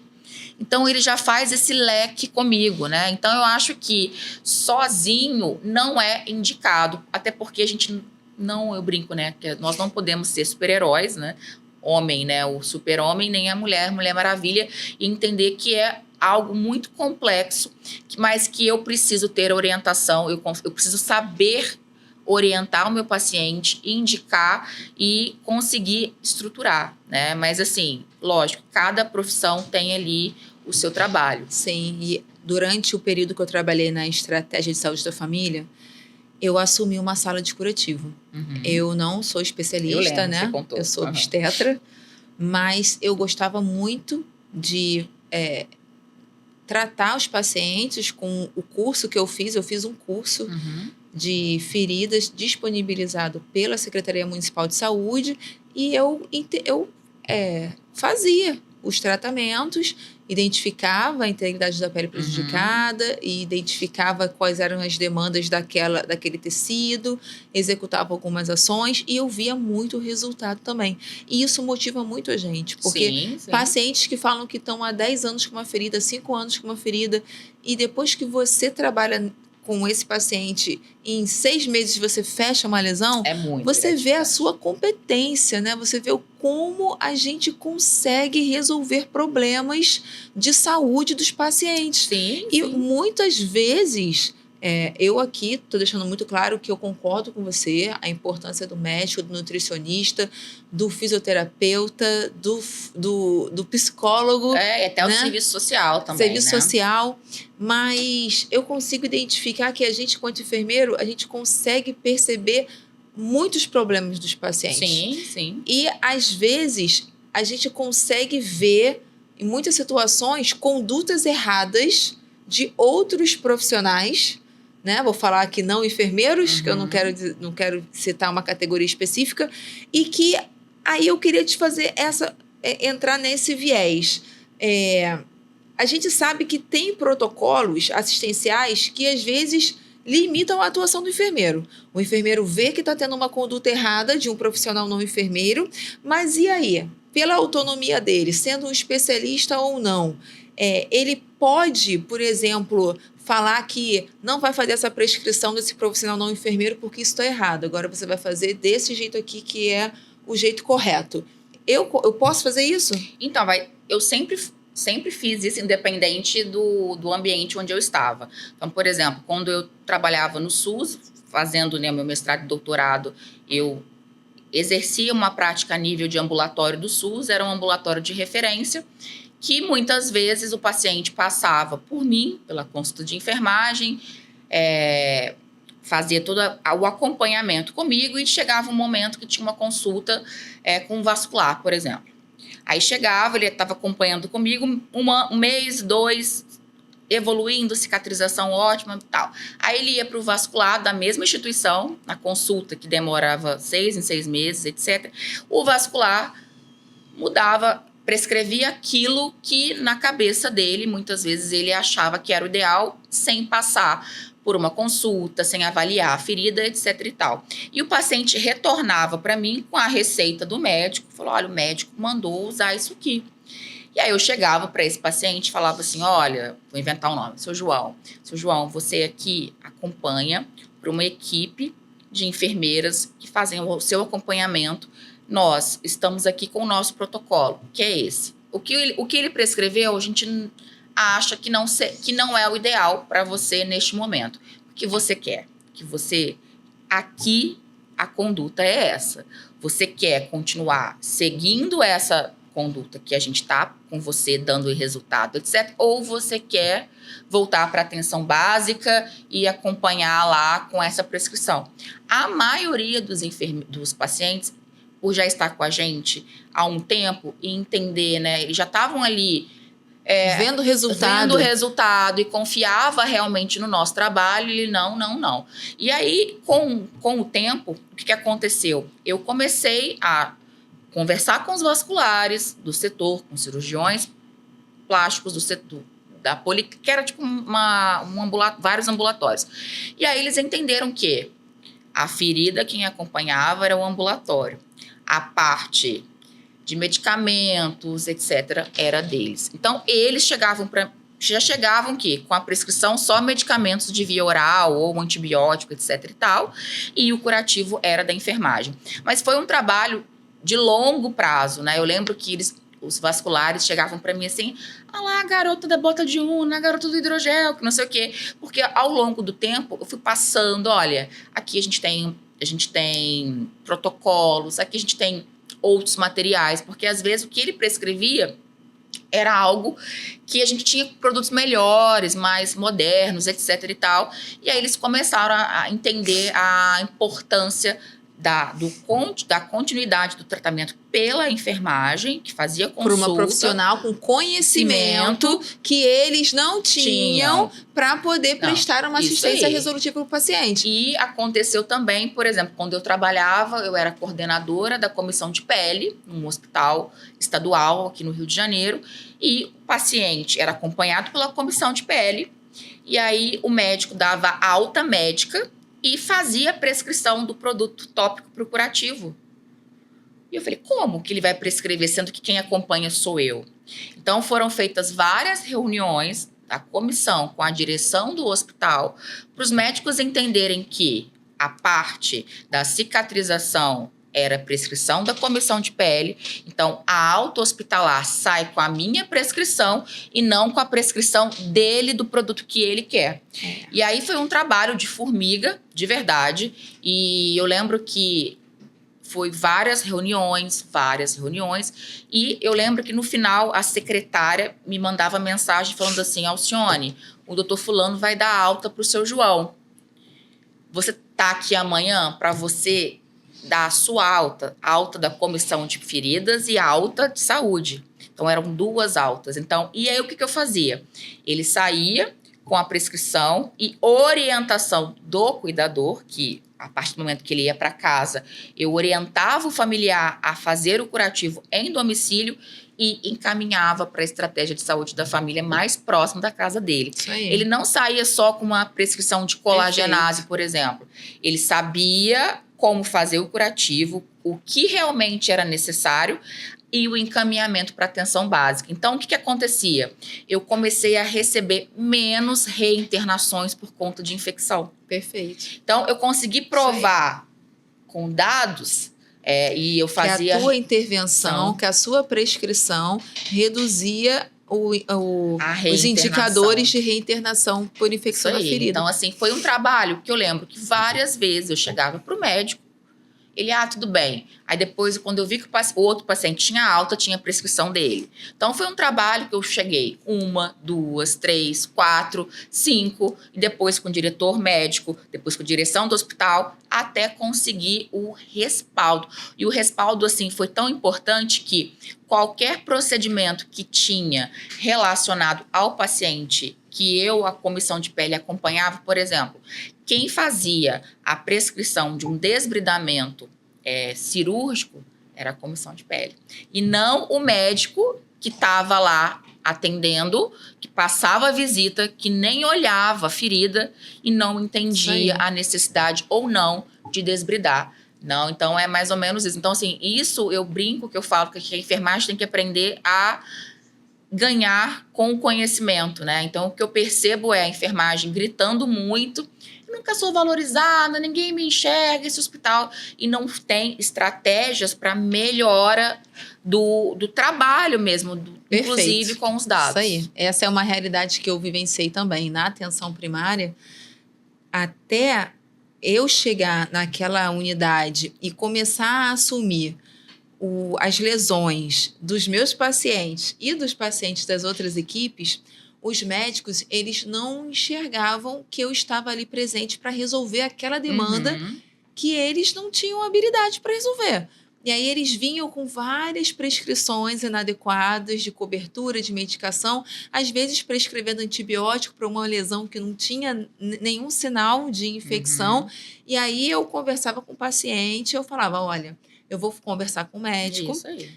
Então, ele já faz esse leque comigo, né? Então, eu acho que sozinho não é indicado, até porque a gente não, eu brinco, né? Que nós não podemos ser super-heróis, né? Homem, né? O super-homem, nem a Mulher Maravilha, e entender que é algo muito complexo, mas que eu preciso ter orientação, eu preciso saber orientar o meu paciente, indicar e conseguir estruturar, né? Mas, assim, lógico, cada profissão tem ali o seu trabalho. Sim, e durante o período que eu trabalhei na estratégia de saúde da família, eu assumi uma sala de curativo. Uhum. Eu não sou especialista, né? Eu sou obstetra, mas eu gostava muito de tratar os pacientes com o curso que eu fiz. Eu fiz um curso de feridas disponibilizado pela Secretaria Municipal de Saúde e eu fazia os tratamentos, identificava a integridade da pele prejudicada e identificava quais eram as demandas daquele tecido, executava algumas ações e eu via muito resultado também. E isso motiva muito a gente, porque pacientes que falam que estão há 10 anos com uma ferida, 5 anos com uma ferida, e depois que você trabalha com esse paciente, em 6 meses você fecha uma lesão, você vê a sua competência, né? Você vê como a gente consegue resolver problemas de saúde dos pacientes. E muitas vezes, eu aqui estou deixando muito claro que eu concordo com você, a importância do médico, do nutricionista, do fisioterapeuta, do psicólogo. Até né? O serviço social também, Serviço social, mas eu consigo identificar que a gente, enquanto enfermeiro, a gente consegue perceber muitos problemas dos pacientes. Sim. E, às vezes, a gente consegue ver, em muitas situações, condutas erradas de outros profissionais né? Vou falar aqui não enfermeiros, que eu não quero citar uma categoria específica, e que aí eu queria te fazer entrar nesse viés. A gente sabe que tem protocolos assistenciais que às vezes limitam a atuação do enfermeiro. O enfermeiro vê que está tendo uma conduta errada de um profissional não enfermeiro, mas e aí? Pela autonomia dele, sendo um especialista ou não, ele pode, por exemplo, falar que não vai fazer essa prescrição desse profissional não enfermeiro porque isso está errado. Agora você vai fazer desse jeito aqui que é o jeito correto. Eu posso fazer isso? Então, eu sempre fiz isso independente do ambiente onde eu estava. Então, por exemplo, quando eu trabalhava no SUS, fazendo, né, meu mestrado e doutorado, eu exercia uma prática a nível de ambulatório do SUS, era um ambulatório de referência, que muitas vezes o paciente passava por mim, pela consulta de enfermagem, fazia todo o acompanhamento comigo e chegava um momento que tinha uma consulta com vascular, por exemplo. Aí chegava, ele estava acompanhando comigo um mês, 2, evoluindo, cicatrização ótima e tal. Aí ele ia para o vascular da mesma instituição, na consulta que demorava 6 em 6 meses, etc. O vascular mudava, prescrevia aquilo que na cabeça dele, muitas vezes ele achava que era o ideal, sem passar por uma consulta, sem avaliar a ferida, etc e tal. E o paciente retornava para mim com a receita do médico, falou, olha, o médico mandou usar isso aqui. E aí eu chegava para esse paciente e falava assim, olha, vou inventar um nome, seu João, você aqui acompanha para uma equipe de enfermeiras que fazem o seu acompanhamento. Nós estamos aqui com o nosso protocolo, que é esse. O que ele prescreveu, a gente acha que não é o ideal para você neste momento. O que você quer? Aqui a conduta é essa. Você quer continuar seguindo essa conduta que a gente está com você dando resultado, etc. Ou você quer voltar para a atenção básica e acompanhar lá com essa prescrição. A maioria dos pacientes, por já estar com a gente há um tempo e entender, né? Eles já estavam ali vendo o resultado e confiava realmente no nosso trabalho. Ele não. E aí, com o tempo, o que aconteceu? Eu comecei a conversar com os vasculares do setor, com cirurgiões plásticos do setor, que era tipo vários ambulatórios. E aí eles entenderam que a ferida, quem acompanhava era o ambulatório. A parte de medicamentos, etc., era deles. Então, eles já chegavam com a prescrição só medicamentos de via oral ou antibiótico, etc. e tal, e o curativo era da enfermagem. Mas foi um trabalho de longo prazo, né? Eu lembro que os vasculares chegavam para mim assim, lá a garota da bota de una, a garota do hidrogel, que não sei o quê. Porque ao longo do tempo eu fui passando, olha, aqui a gente tem protocolos, aqui a gente tem outros materiais, porque às vezes o que ele prescrevia era algo que a gente tinha produtos melhores, mais modernos, etc e tal. E aí eles começaram a entender a importância da continuidade do tratamento pela enfermagem, que fazia consulta. Por uma profissional com conhecimento que eles não tinham para poder prestar uma assistência resolutiva para o paciente. E aconteceu também, por exemplo, quando eu trabalhava, eu era coordenadora da comissão de pele, num hospital estadual aqui no Rio de Janeiro, e o paciente era acompanhado pela comissão de pele, e aí o médico dava alta médica e fazia a prescrição do produto tópico para o curativo. E eu falei, como que ele vai prescrever, sendo que quem acompanha sou eu? Então, foram feitas várias reuniões da comissão com a direção do hospital para os médicos entenderem que a parte da cicatrização era prescrição da comissão de pele. Então, a alta hospitalar sai com a minha prescrição e não com a prescrição dele do produto que ele quer. E aí foi um trabalho de formiga, de verdade. E eu lembro que foi várias reuniões. E eu lembro que no final a secretária me mandava mensagem falando assim, Alcione, o doutor fulano vai dar alta para o seu João. Você tá aqui amanhã para você da sua alta da comissão de feridas e alta de saúde. Então, eram 2 altas. Então, e aí, o que eu fazia? Ele saía, com a prescrição e orientação do cuidador, que a partir do momento que ele ia para casa, eu orientava o familiar a fazer o curativo em domicílio e encaminhava para a estratégia de saúde da família mais próxima da casa dele. Isso aí. Ele não saía só com uma prescrição de colagenase, por exemplo. Ele sabia como fazer o curativo, o que realmente era necessário e o encaminhamento para atenção básica. Então, o que acontecia? Eu comecei a receber menos reinternações por conta de infecção. Perfeito. Então, eu consegui provar com dados e eu fazia... Que a tua intervenção, que a sua prescrição reduzia os indicadores de reinternação por infecção na ferida. Então, assim, foi um trabalho que eu lembro que várias vezes eu chegava para o médico, ele, tudo bem. Aí depois, quando eu vi que o outro paciente tinha alta, tinha a prescrição dele. Então, foi um trabalho que eu cheguei 1, 2, 3, 4, 5, e depois com o diretor médico, depois com a direção do hospital, até conseguir o respaldo. E o respaldo, assim, foi tão importante que qualquer procedimento que tinha relacionado ao paciente, que a comissão de pele, acompanhava, por exemplo, quem fazia a prescrição de um desbridamento cirúrgico era a comissão de pele. E não o médico que estava lá atendendo, que passava a visita, que nem olhava a ferida e não entendia a necessidade ou não de desbridar. Não, então é mais ou menos isso. Então, assim, isso eu brinco que eu falo que a enfermagem tem que aprender a ganhar com o conhecimento, né? Então, o que eu percebo é a enfermagem gritando muito, nunca sou valorizada, ninguém me enxerga esse hospital, e não tem estratégias para melhora do trabalho mesmo, inclusive com os dados. Isso aí. Essa é uma realidade que eu vivenciei também na atenção primária. Até eu chegar naquela unidade e começar a assumir as lesões dos meus pacientes e dos pacientes das outras equipes, os médicos, eles não enxergavam que eu estava ali presente para resolver aquela demanda que eles não tinham habilidade para resolver. E aí eles vinham com várias prescrições inadequadas de cobertura, de medicação, às vezes prescrevendo antibiótico para uma lesão que não tinha nenhum sinal de infecção. E aí eu conversava com o paciente, eu falava, olha, eu vou conversar com o médico. Isso aí.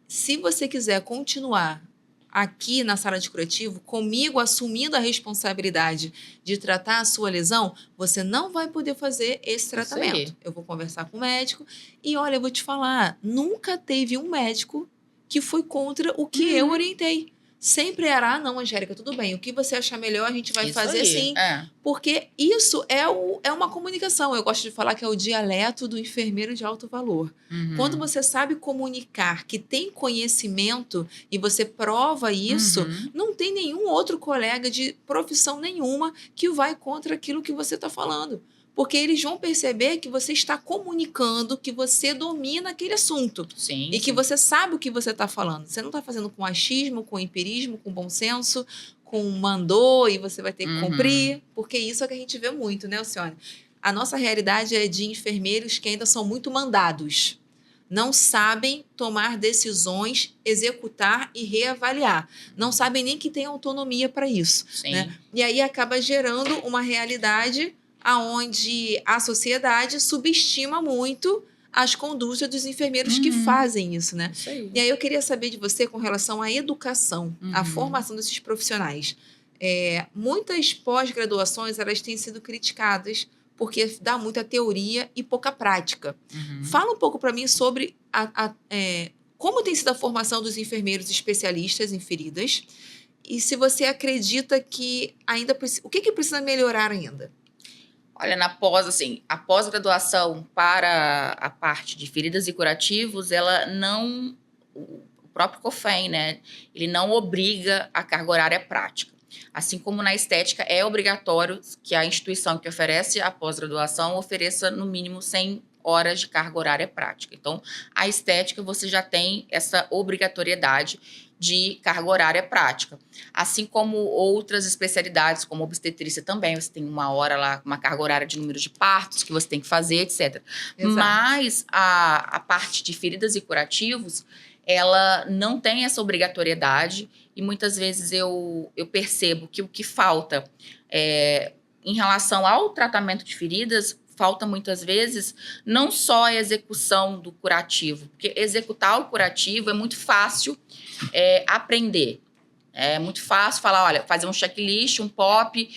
Se você quiser continuar aqui na sala de curativo, comigo assumindo a responsabilidade de tratar a sua lesão, você não vai poder fazer esse tratamento. Eu vou conversar com o médico e, olha, eu vou te falar, nunca teve um médico que foi contra o que eu orientei. Sempre era, não, Angélica, tudo bem, o que você achar melhor a gente vai fazer sim. Porque isso é uma comunicação. Eu gosto de falar que é o dialeto do enfermeiro de alto valor. Quando você sabe comunicar, que tem conhecimento e você prova isso, não tem nenhum outro colega de profissão nenhuma que vai contra aquilo que você está falando. Porque eles vão perceber que você está comunicando, que você domina aquele assunto. E que você sabe o que você está falando. Você não está fazendo com achismo, com empirismo, com bom senso, com mandou e você vai ter que cumprir. Porque isso é o que a gente vê muito, né, Alcione? A nossa realidade é de enfermeiros que ainda são muito mandados. Não sabem tomar decisões, executar e reavaliar. Não sabem nem que tem autonomia para isso. Né? E aí acaba gerando uma realidade onde a sociedade subestima muito as condutas dos enfermeiros que fazem isso, né? Isso aí. E aí eu queria saber de você com relação à educação, à formação desses profissionais. Muitas pós-graduações, elas têm sido criticadas porque dá muita teoria e pouca prática. Fala um pouco para mim sobre como tem sido a formação dos enfermeiros especialistas em feridas e se você acredita que ainda o que precisa melhorar ainda? Olha, a pós-graduação para a parte de feridas e curativos, ela não... O próprio COFEM, né? Ele não obriga a carga horária prática. Assim como na estética, é obrigatório que a instituição que oferece a pós-graduação ofereça, no mínimo, 100 horas de carga horária prática. Então, a estética, você já tem essa obrigatoriedade de carga horária prática. Assim como outras especialidades, como obstetrícia também, você tem uma hora lá, uma carga horária de número de partos que você tem que fazer, etc. Exato. Mas a parte de feridas e curativos, ela não tem essa obrigatoriedade e muitas vezes eu percebo que o que falta em relação ao tratamento de feridas, falta muitas vezes não só a execução do curativo, porque executar o curativo é muito fácil aprender. É muito fácil falar, olha, fazer um checklist, um POP,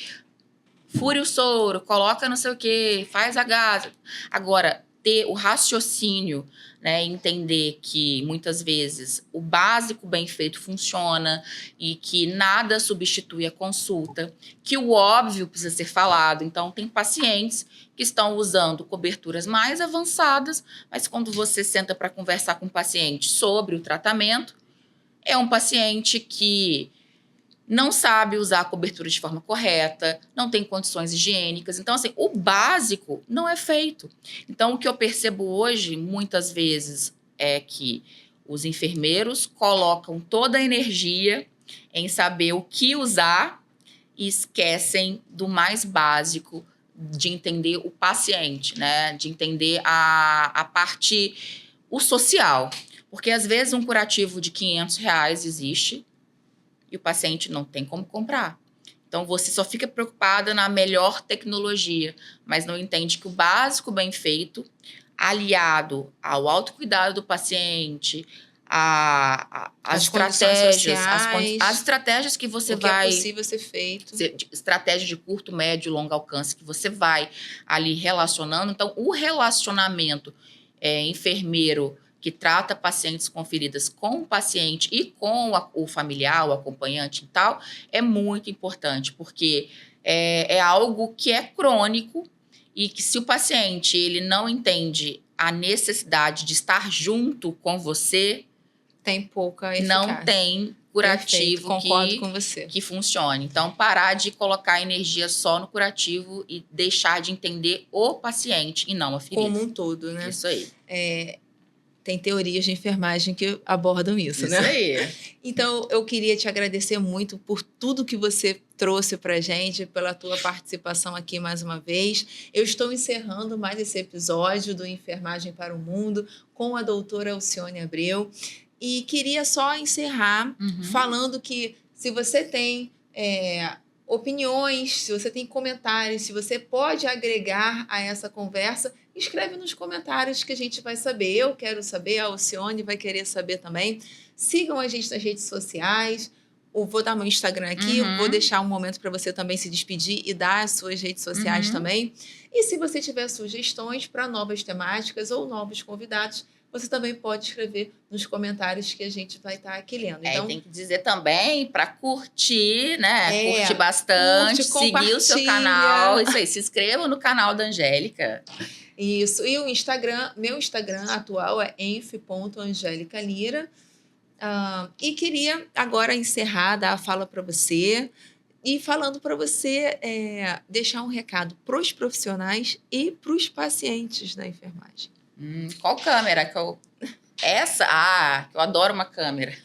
fure o soro, coloca não sei o quê, faz a gasa. Agora, ter o raciocínio, né, entender que muitas vezes o básico bem feito funciona e que nada substitui a consulta, que o óbvio precisa ser falado. Então, tem pacientes que estão usando coberturas mais avançadas, mas quando você senta para conversar com o paciente sobre o tratamento, é um paciente que não sabe usar a cobertura de forma correta, não tem condições higiênicas. Então, assim, o básico não é feito. Então, o que eu percebo hoje, muitas vezes, é que os enfermeiros colocam toda a energia em saber o que usar e esquecem do mais básico, de entender o paciente, né? De entender a parte, o social. Porque, às vezes, um curativo de R$ 500 existe e o paciente não tem como comprar. Então, você só fica preocupada na melhor tecnologia, mas não entende que o básico bem feito, aliado ao autocuidado do paciente, as estratégias, as estratégias que você vai... O que é possível ser feito. Estratégia de curto, médio e longo alcance que você vai ali relacionando. Então, o relacionamento enfermeiro que trata pacientes com feridas com o paciente e com o familiar, o acompanhante e tal, é muito importante, porque é algo que é crônico e que se o paciente ele não entende a necessidade de estar junto com você, tem pouca eficácia. Não tem curativo. Perfeito, concordo com você. Que funcione. Então, parar de colocar energia só no curativo e deixar de entender o paciente e não a ferida. Como um todo, né? Isso aí. Tem teorias de enfermagem que abordam isso, né? Isso aí. Então, eu queria te agradecer muito por tudo que você trouxe para a gente, pela tua participação aqui mais uma vez. Eu estou encerrando mais esse episódio do Enfermagem para o Mundo com a doutora Alcione Abreu. E queria só encerrar falando que se você tem opiniões, se você tem comentários, se você pode agregar a essa conversa, escreve nos comentários que a gente vai saber. Eu quero saber, a Alcione vai querer saber também. Sigam a gente nas redes sociais. Eu vou dar meu Instagram aqui, eu vou deixar um momento para você também se despedir e dar as suas redes sociais também. E se você tiver sugestões para novas temáticas ou novos convidados, você também pode escrever nos comentários que a gente vai estar aqui lendo. Então, tem que dizer também para curtir, né? Curtir bastante, seguir o seu canal. Isso aí, se inscreva no canal da Angélica. Isso. E o Instagram, meu Instagram atual é enf.angelicalira. E queria agora encerrar, dar a fala para você e falando para você deixar um recado para os profissionais e para os pacientes da enfermagem. Qual câmera que eu... Essa? Eu adoro uma câmera.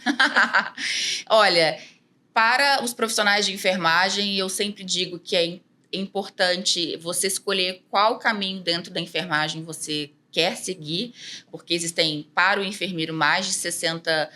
Olha, para os profissionais de enfermagem, eu sempre digo que é importante você escolher qual caminho dentro da enfermagem você quer seguir, porque existem para o enfermeiro mais de 60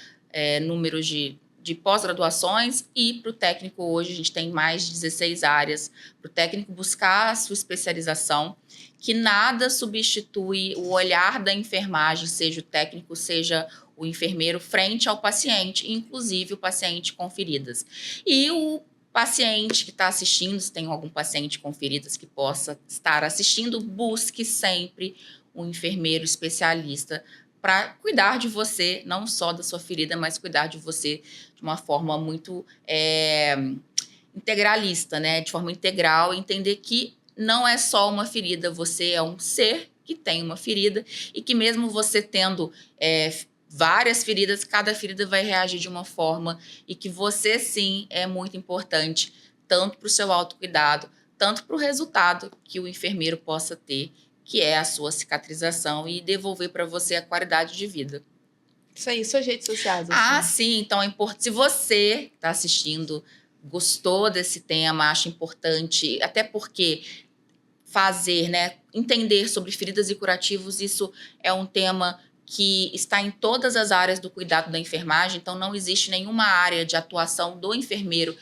números de pós-graduações e para o técnico hoje a gente tem mais de 16 áreas. Para o técnico buscar a sua especialização, que nada substitui o olhar da enfermagem, seja o técnico, seja o enfermeiro, frente ao paciente, inclusive o paciente com feridas. E o paciente que está assistindo, se tem algum paciente com feridas que possa estar assistindo, busque sempre um enfermeiro especialista para cuidar de você, não só da sua ferida, mas cuidar de você de uma forma muito integralista, né? De forma integral, entender que não é só uma ferida, você é um ser que tem uma ferida e que mesmo você tendo várias feridas, cada ferida vai reagir de uma forma e que você, sim, é muito importante, tanto para o seu autocuidado, tanto para o resultado que o enfermeiro possa ter, que é a sua cicatrização e devolver para você a qualidade de vida. Isso aí, suas redes sociais. Sim, então é importante. Se você está assistindo, gostou desse tema, acha importante, até porque fazer, né, entender sobre feridas e curativos, isso é um tema que está em todas as áreas do cuidado da enfermagem, então não existe nenhuma área de atuação do enfermeiro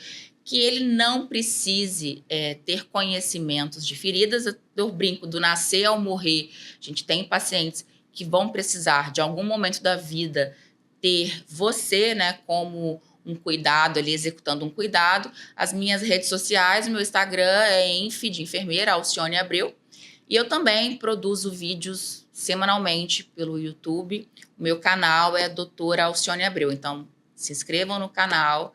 que ele não precise ter conhecimentos de feridas. Eu brinco, do nascer ao morrer, a gente tem pacientes que vão precisar, de algum momento da vida, ter você, né, como um cuidado ali, executando um cuidado. As minhas redes sociais, meu Instagram é Enf de enfermeira, Alcione Abreu, e eu também produzo vídeos semanalmente pelo YouTube. O meu canal é Doutora Alcione Abreu, então se inscrevam no canal.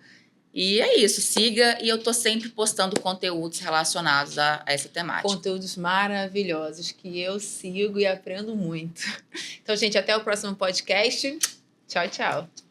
E é isso, siga, e eu tô sempre postando conteúdos relacionados a essa temática. Conteúdos maravilhosos que eu sigo e aprendo muito. Então, gente, até o próximo podcast. Tchau, tchau.